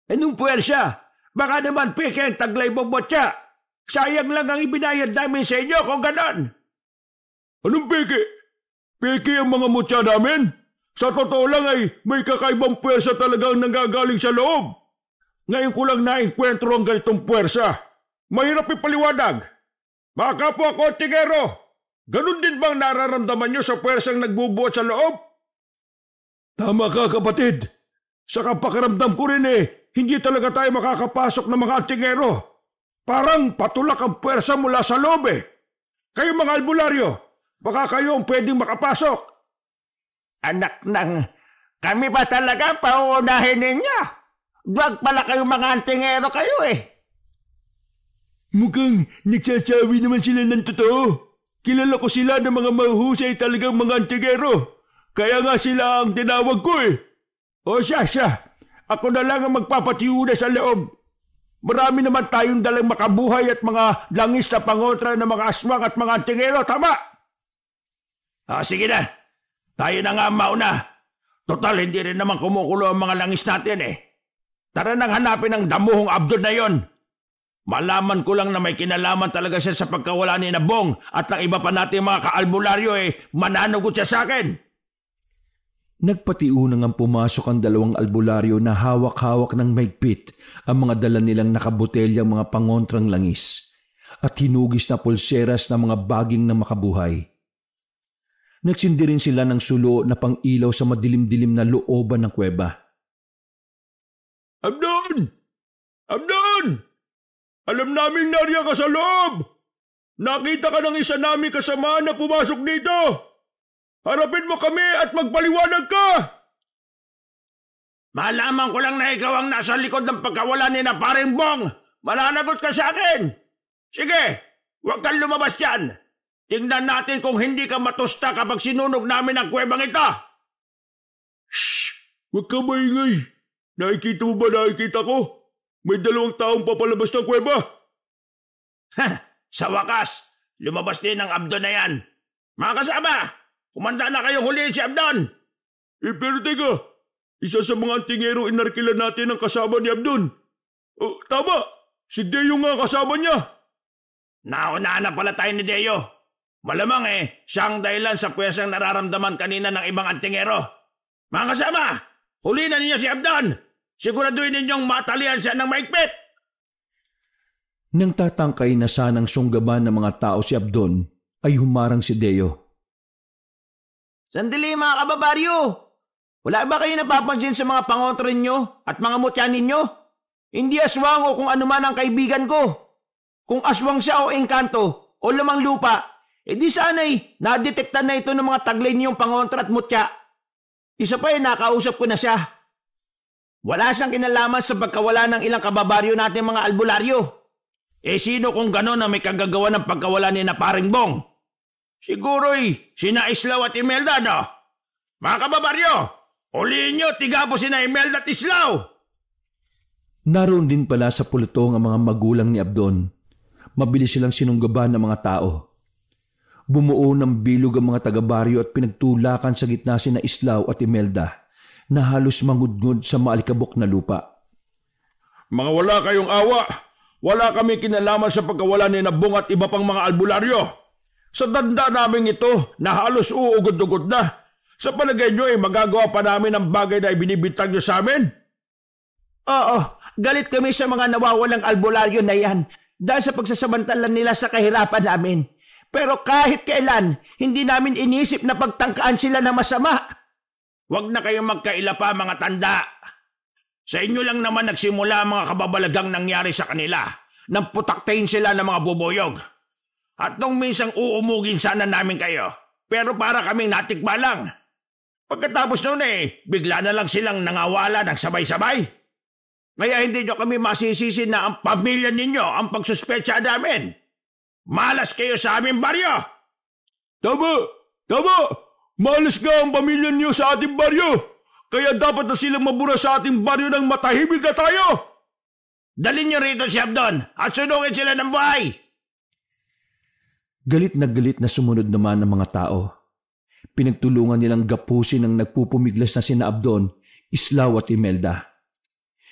Anong puwersa? Baka naman peke ang taglay mong mutya. Sayang lang ang ibinayad namin sa inyo kung ganon. Anong peke? Peke ang mga mutya namin? Sa totoo lang ay may kakaibang puwersa talagang nanggagaling sa loob. Ngayon ko lang naengkwentro ang ganitong puwersa. Mahirap ipaliwanag. Mga kapwa ko, tingero, ganun din bang nararamdaman nyo sa puwersang nagbubuot sa loob? Tama ka, kapatid. Sa kapakaramdam ko rin hindi talaga tayo makakapasok ng mga tingero. Parang patulak ang puwersa mula sa loob Kayo mga albularyo, baka kayo ang pwedeng makapasok. Anak ng, kami ba talaga pauunahin ninyo? Wag pala kayo mga antingero kayo Mukhang nagsasabi naman sila ng totoo. Kilala ko sila ng mga mahuhusay talagang mga antingero. Kaya nga sila ang tinawag ko O siya, ako na lang ang magpapatiuna sa loob. Marami naman tayong dalang makabuhay at mga langis na pangontra ng mga aswang at mga antingero, tama? Sige na, tayo na nga mauna. Total, hindi rin naman kumukulo ang mga langis natin Tara nang hanapin ang damuhong Abdon na yon. Malaman ko lang na may kinalaman talaga siya sa pagkawala ni Nabong at ng iba pa nating mga kaalbularyo mananugot siya sa akin. Nagpatiunang ang pumasok ang dalawang albularyo na hawak-hawak ng mahigpit ang mga dala nilang nakabotelyang mga pangontrang langis at hinugis na pulseras na mga baging na makabuhay. Nagsindi rin sila ng sulo na pang-ilaw sa madilim-dilim na looban ng kuweba. Abdon! Abdon! Alam naming nariyan ka sa loob! Nakita ka ng isa naming kasama na pumasok dito! Harapin mo kami at magpaliwanag ka! Malaman ko lang na ikaw ang nasa likod ng pagkawala ni na paring Bong! Mananagot ka sa akin! Sige, huwag kang lumabas dyan! Tingnan natin kung hindi ka matusta kapag sinunog namin ang kuwebang ito! Shh! Huwag ka maingay! Nakikita mo ba nakikita ko? May 2 taong papalabas ng kuweba. Sa wakas, lumabas din ang Abdon na yan. Mga kasama, kumanda na kayong huliin si Abdon. Pero teka, isa sa mga antingero inarkilan natin ang kasama ni Abdon. Tama, si Deo nga kasama niya. Nauna na pala tayo ni Deo. Malamang siya ang dahilan sa puwersang nararamdaman kanina ng ibang antingero. Mga kasama, huliin na ninyo si Abdon. Siguraduhin ninyong matalian siya ng maigpit. Nang tatangkay na sanang sunggaban ng mga tao si Abdon, ay humarang si Deo. Sandali mga kababaryo! Wala ba kayo napapansin sa mga pangontra ninyo at mga mutya ninyo? Hindi aswang o kung ano man ang kaibigan ko. Kung aswang siya o engkanto o lamang lupa, di sana'y nadetektan na ito ng mga taglay niyong pangontra at mutya. Isa pa nakausap ko na siya. Wala siyang kinalaman sa pagkawala ng ilang kababaryo natin mga albularyo. Sino kung gano'n na may kagagawa ng pagkawala ni na paring Bong? Siguro'y sina Islaw at Imelda, no? Mga kababaryo, ulihin nyo, tiga po sina Imelda at Islaw! Naroon din pala sa pulutong ang mga magulang ni Abdon. Mabilis silang sinunggaban ng mga tao. Bumuo ng bilog ang mga taga-baryo at pinagtulakan sa gitna sina Islaw at Imelda na halos mangudngod sa maalikabok na lupa. Mga wala kayong awa! Wala kami kinalaman sa pagkawala ni Nabong at iba pang mga albularyo. Sa tanda namin ito na halos uugod-ugod na. Sa palagay nyo magagawa pa namin ang bagay na ibinibintang nyo sa amin? Oo, galit kami sa mga nawawalang albularyo na yan dahil sa pagsasamantalan nila sa kahirapan namin. Pero kahit kailan, hindi namin inisip na pagtangkaan sila ng masama. Huwag na kayong magkaila pa mga tanda. Sa inyo lang naman nagsimula ang mga kababalagang nangyari sa kanila nang putaktayin sila ng mga bubuyog. At nung minsang uumugin sana namin kayo, pero para kaming natikba lang. Pagkatapos noon bigla na lang silang nangawala ng sabay-sabay. Kaya hindi nyo kami masisisi na ang pamilya ninyo ang pagsuspecha namin. Malas kayo sa aming baryo! Tama! Tama! Malas nga ang pamilya niyo sa ating baryo! Kaya dapat na silang mabura sa ating baryo ng matahimik na tayo! Dalhin niyo rito si Abdon at sunugin sila ng buhay! Galit na sumunod naman ang mga tao. Pinagtulungan nilang gapusin ang nagpupumiglas na sina Abdon, Islaw at Imelda.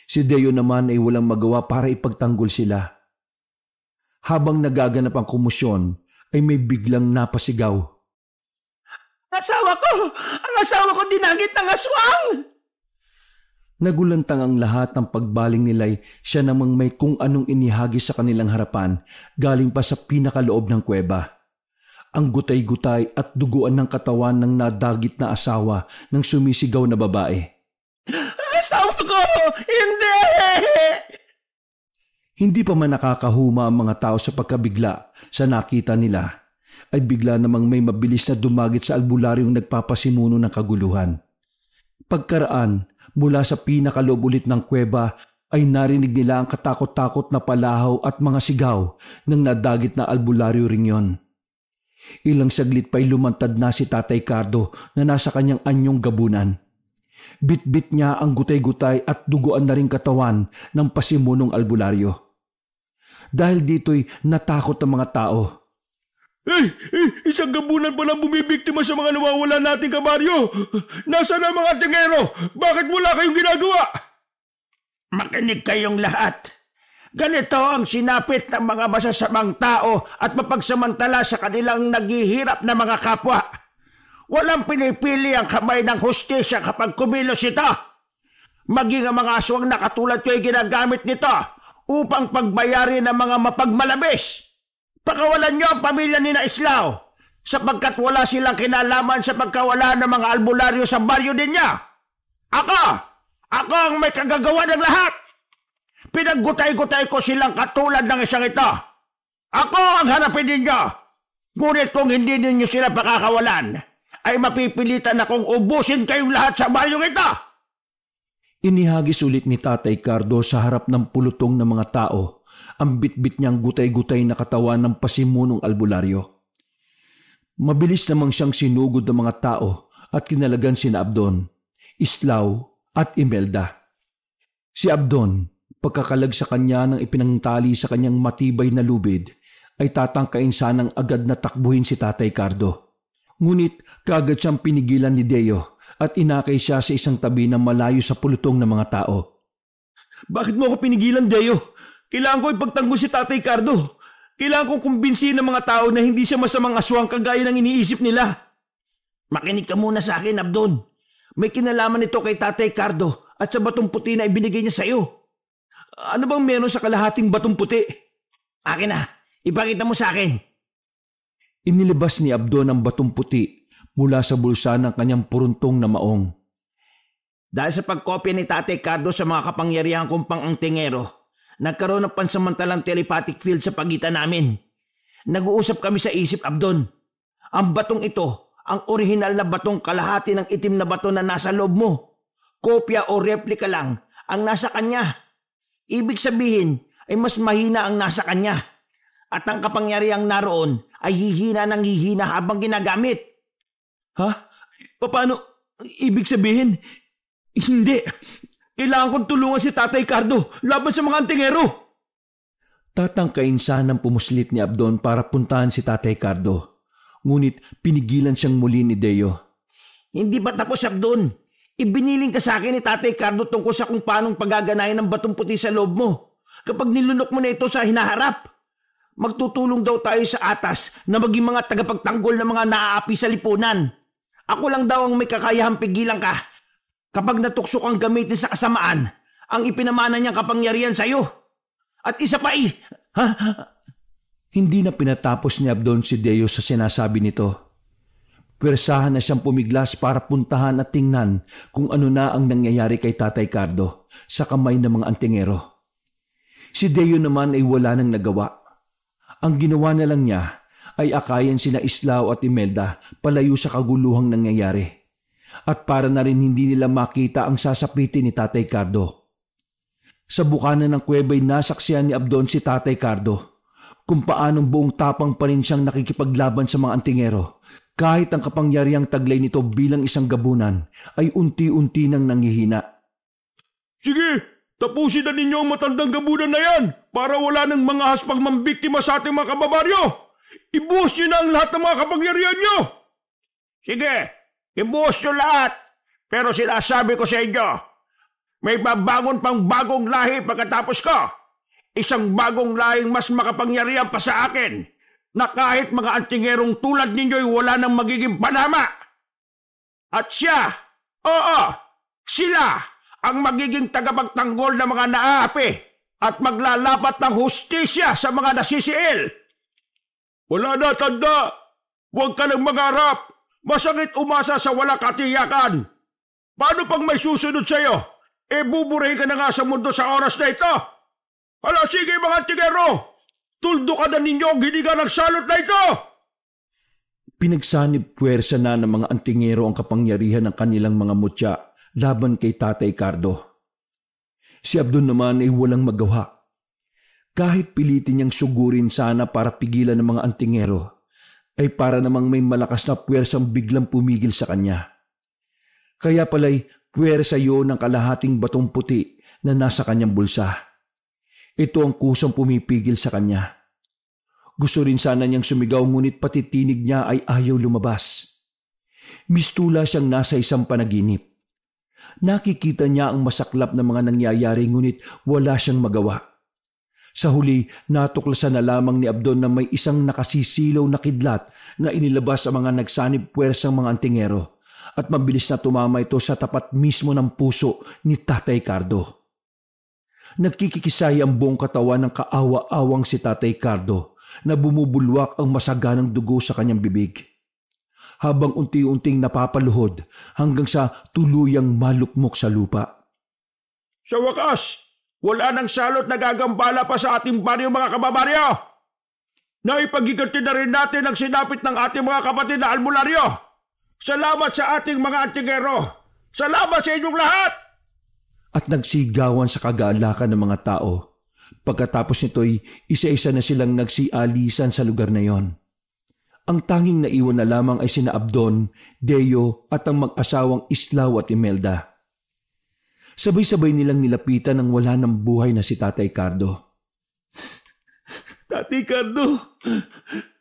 Si Deo naman ay walang magawa para ipagtanggol sila. Habang nagaganap ang komosyon, ay may biglang napasigaw. Ang asawa ko dinagit ng aswang! Nagulantang ang lahat ng pagbaling nila'y siya namang may kung anong inihagi sa kanilang harapan galing pa sa pinakaloob ng kuweba. Ang gutay-gutay at duguan ng katawan ng nadagit na asawa ng sumisigaw na babae. Asawa ko! Hindi! Hindi pa man nakakahuma ang mga tao sa pagkabigla sa nakita nila, ay bigla namang may mabilis na dumagit sa albularyong nagpapasimuno ng kaguluhan. Pagkaraan, mula sa pinakaloob ulit ng kuweba ay narinig nila ang katakot-takot na palahaw at mga sigaw ng nadagit na albularyo ring yon. Ilang saglit pa'y lumantad na si Tatay Cardo na nasa kanyang anyong gabunan. Bit-bit niya ang gutay-gutay at duguan na ring katawan ng pasimunong albularyo. Dahil dito'y natakot ang mga tao. Isang gabunan pa lang bumibiktima sa mga nawawala nating kabaryo! Nasaan ang mga tingero? Bakit wala kayong ginagawa? Makinig kayong lahat. Ganito ang sinapit ng mga masasamang tao at mapagsamantala sa kanilang naghihirap na mga kapwa. Walang pinipili ang kamay ng hustisya kapag kumilos ito. Maging ang mga aswang na katulad ko ay ginagamit nito upang pagbayarin ng mga mapagmalabis. Pakawalan niyo ang pamilya ni Islaw sapagkat wala silang kinalaman sa pagkawala ng mga albularyo sa baryo ninyo. Ako ang may kagagawa ng lahat. Pinaggutay-gutay ko silang katulad ng isang ito. Ako ang hanapin ninyo. Ngunit kung hindi ninyo sila pakakawalan, ay mapipilitan akong ubusin kayong lahat sa baryong ito. Inihagis ulit ni Tatay Cardo sa harap ng pulutong ng mga tao ang bitbit niyang gutay-gutay na katawan ng pasimunong albularyo. Mabilis namang siyang sinugod ng mga tao at kinalagan sina Abdon, Islaw at Imelda. Si Abdon, pagkakalag sa kanya ng ipinangtali sa kanyang matibay na lubid, ay tatangkain sanang agad na takbuhin si Tatay Cardo. Ngunit kaagad siyang pinigilan ni Deo at inakay siya sa isang tabi na malayo sa pulutong ng mga tao. Bakit mo ako pinigilan, Deo? Kailangan ko ipagtanggol si Tatay Cardo. Kailangan kong kumbinsihin ng mga tao na hindi siya masamang aswang kagaya ng iniisip nila. Makinig ka muna sa akin, Abdon. May kinalaman ito kay Tatay Cardo at sa batong puti na ibinigay niya sa iyo. Ano bang meron sa kalahating batong puti? Akin na, ipakita mo sa akin. Inilabas ni Abdon ang batong puti mula sa bulsa ng kanyang puruntong na maong. Dahil sa pagkopya ni Tatay Cardo sa mga kapangyarihan kong pang-angtingero, nagkaroon ng pansamantalang telepathic field sa pagitan namin. Nag-uusap kami sa isip, Abdon. Ang batong ito, ang orihinal na batong kalahati ng itim na bato na nasa loob mo. Kopya o replika lang ang nasa kanya. Ibig sabihin ay mas mahina ang nasa kanya. At ang kapangyarihang naroon ay hihina ng hihina habang ginagamit. Ha? Paano? Ibig sabihin? Hindi. Kailangan kong tulungan si Tatay Cardo laban sa mga antingero. Tatangkain sanang pumuslit ni Abdon para puntahan si Tatay Cardo. Ngunit pinigilan siyang muli ni Deo. Hindi pa tapos, Abdon. Ibiniling ka sa akin ni Tatay Cardo tungkol sa kung paanong paggaganayan ng batong puti sa loob mo. Kapag nilunok mo na ito sa hinaharap, magtutulong daw tayo sa atas na maging mga tagapagtanggol ng mga naaapi sa lipunan. Ako lang daw ang may kakayahang pigilan ka. Kapag natukso kang gamitin sa kasamaan, ang ipinamana niyang kapangyarihan sa iyo. At isa pa Hindi na pinatapos ni Abdon si Deo sa sinasabi nito. Pwersahan na siyang pumiglas para puntahan at tingnan kung ano na ang nangyayari kay Tatay Cardo sa kamay ng mga antingero. Si Deo naman ay wala nang nagawa. Ang ginawa na lang niya ay akayin sina Islao at Imelda palayo sa kaguluhang nangyayari. At para na rin hindi nila makita ang sasapitin ni Tatay Cardo. Sa bukana ng kuweba'y nasaksihan ni Abdon si Tatay Cardo kung paanong buong tapang pa rin siyang nakikipaglaban sa mga antingero kahit ang kapangyarihang taglay nito bilang isang gabunan ay unti-unti nang nanghihina. Sige, tapusin na ninyo ang matandang gabunan na yan para wala ng mga haspang mambiktima sa ating mga kababaryo. Ibuhos nyo na ang lahat ng mga kapangyarihan nyo. Sige, ibuhos nyo lahat. Pero sinasabi ko sa inyo, may babangon pang bagong lahi pagkatapos ko. Isang bagong lahing mas makapangyarihan pa sa akin na kahit mga antingerong tulad ninyo'y wala nang magiging panama. At siya, sila ang magiging tagapagtanggol ng mga naaapi at maglalapat ng hustisya sa mga nasisiil. Wala na, tanda. Huwag ka nang mangarap. Masakit umasa sa walang katiyakan. Paano pang may susunod sa'yo? Buburahin ka na nga sa mundo sa oras na ito. Hala, sige mga antingero. Tuldo ka na ninyo ang hininga ng salot na ito! Pinagsanib puwersa na ng mga antingero ang kapangyarihan ng kanilang mga mutya laban kay Tatay Cardo. Si Abdon naman ay walang magawa. Kahit pilitin niyang sugurin sana para pigilan ng mga antingero, ay para namang may malakas na puwersang biglang pumigil sa kanya. Kaya pala'y puwersa yun ng kalahating batong puti na nasa kanyang bulsa. Ito ang kusang pumipigil sa kanya. Gusto rin sana niyang sumigaw ngunit pati tinig niya ay ayaw lumabas. Mistula siyang nasa isang panaginip. Nakikita niya ang masaklap na mga nangyayari ngunit wala siyang magawa. Sa huli, natuklasan na lamang ni Abdon na may isang nakasisilaw na kidlat na inilabas sa mga nagsanib puwersang mga antingero at mabilis na tumama ito sa tapat mismo ng puso ni Tatay Cardo. Nagkikikisay ang buong katawan ng kaawa-awang si Tatay Cardo na bumubulwak ang masaganang dugo sa kanyang bibig. Habang unti-unting napapaluhod hanggang sa tuluyang malukmok sa lupa. Sa wakas, wala nang salot na gagambala pa sa ating baryo mga kababaryo. Naipagiganti na rin natin ang sinapit ng ating mga kapatid na albularyo. Salamat sa ating mga antingero. Salamat sa inyong lahat! At nagsigawan sa kagalakan ng mga tao. Pagkatapos nito'y isa-isa na silang nagsialisan sa lugar na yon. Ang tanging naiwan na lamang ay sina Abdon, Deo at ang mag-asawang Islao at Imelda. Sabay-sabay nilang nilapitan ang wala ng buhay na si Tatay Cardo. Tatay Cardo,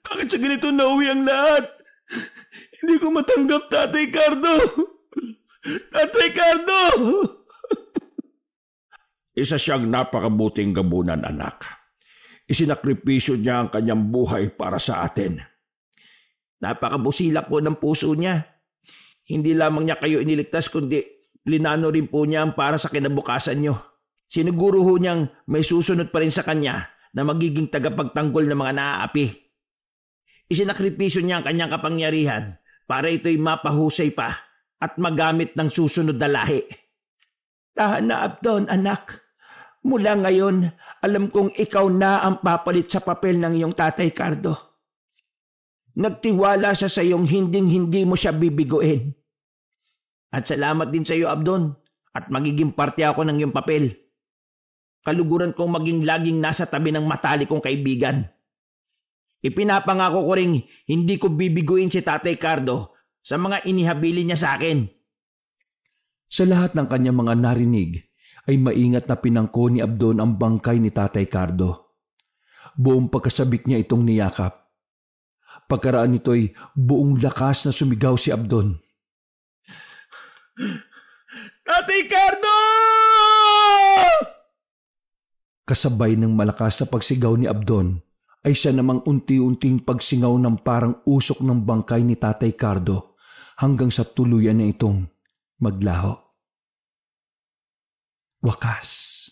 bakit sa ganito nauwi ang lahat? Hindi ko matanggap, Tatay Cardo! Tatay Cardo! Isa siyang napakabuting gabunan, anak. Isinakripisyo niya ang kanyang buhay para sa atin. Napakabusilak po ng puso niya. Hindi lamang niya kayo iniligtas kundi plinano rin po niya ang para sa kinabukasan niyo. Siniguro ho niyang may susunod pa rin sa kanya na magiging tagapagtanggol ng mga naaapi. Isinakripisyo niya ang kanyang kapangyarihan para ito'y mapahusay pa at magamit ng susunod na lahi. Tahan na, Abdon, anak. Mula ngayon, alam kong ikaw na ang papalit sa papel ng iyong Tatay Cardo. Nagtiwala siya sa iyong hinding-hindi mo siya bibiguin. At salamat din sa iyo, Abdon, at magiging parte ako ng iyong papel. Kaluguran kong maging laging nasa tabi ng matalik kong kaibigan. Ipinapangako ko ring hindi ko bibiguin si Tatay Cardo sa mga inihabili niya sa akin. Sa lahat ng kanyang mga narinig, ay maingat na pinangko ni Abdon ang bangkay ni Tatay Cardo. Buong pagkasabik niya itong niyakap. Pagkaraan nito'y buong lakas na sumigaw si Abdon. Tatay Cardo! Kasabay ng malakas na pagsigaw ni Abdon, ay siya namang unti-unting pagsingaw ng parang usok ng bangkay ni Tatay Cardo hanggang sa tuluyan na itong maglaho. Wakas.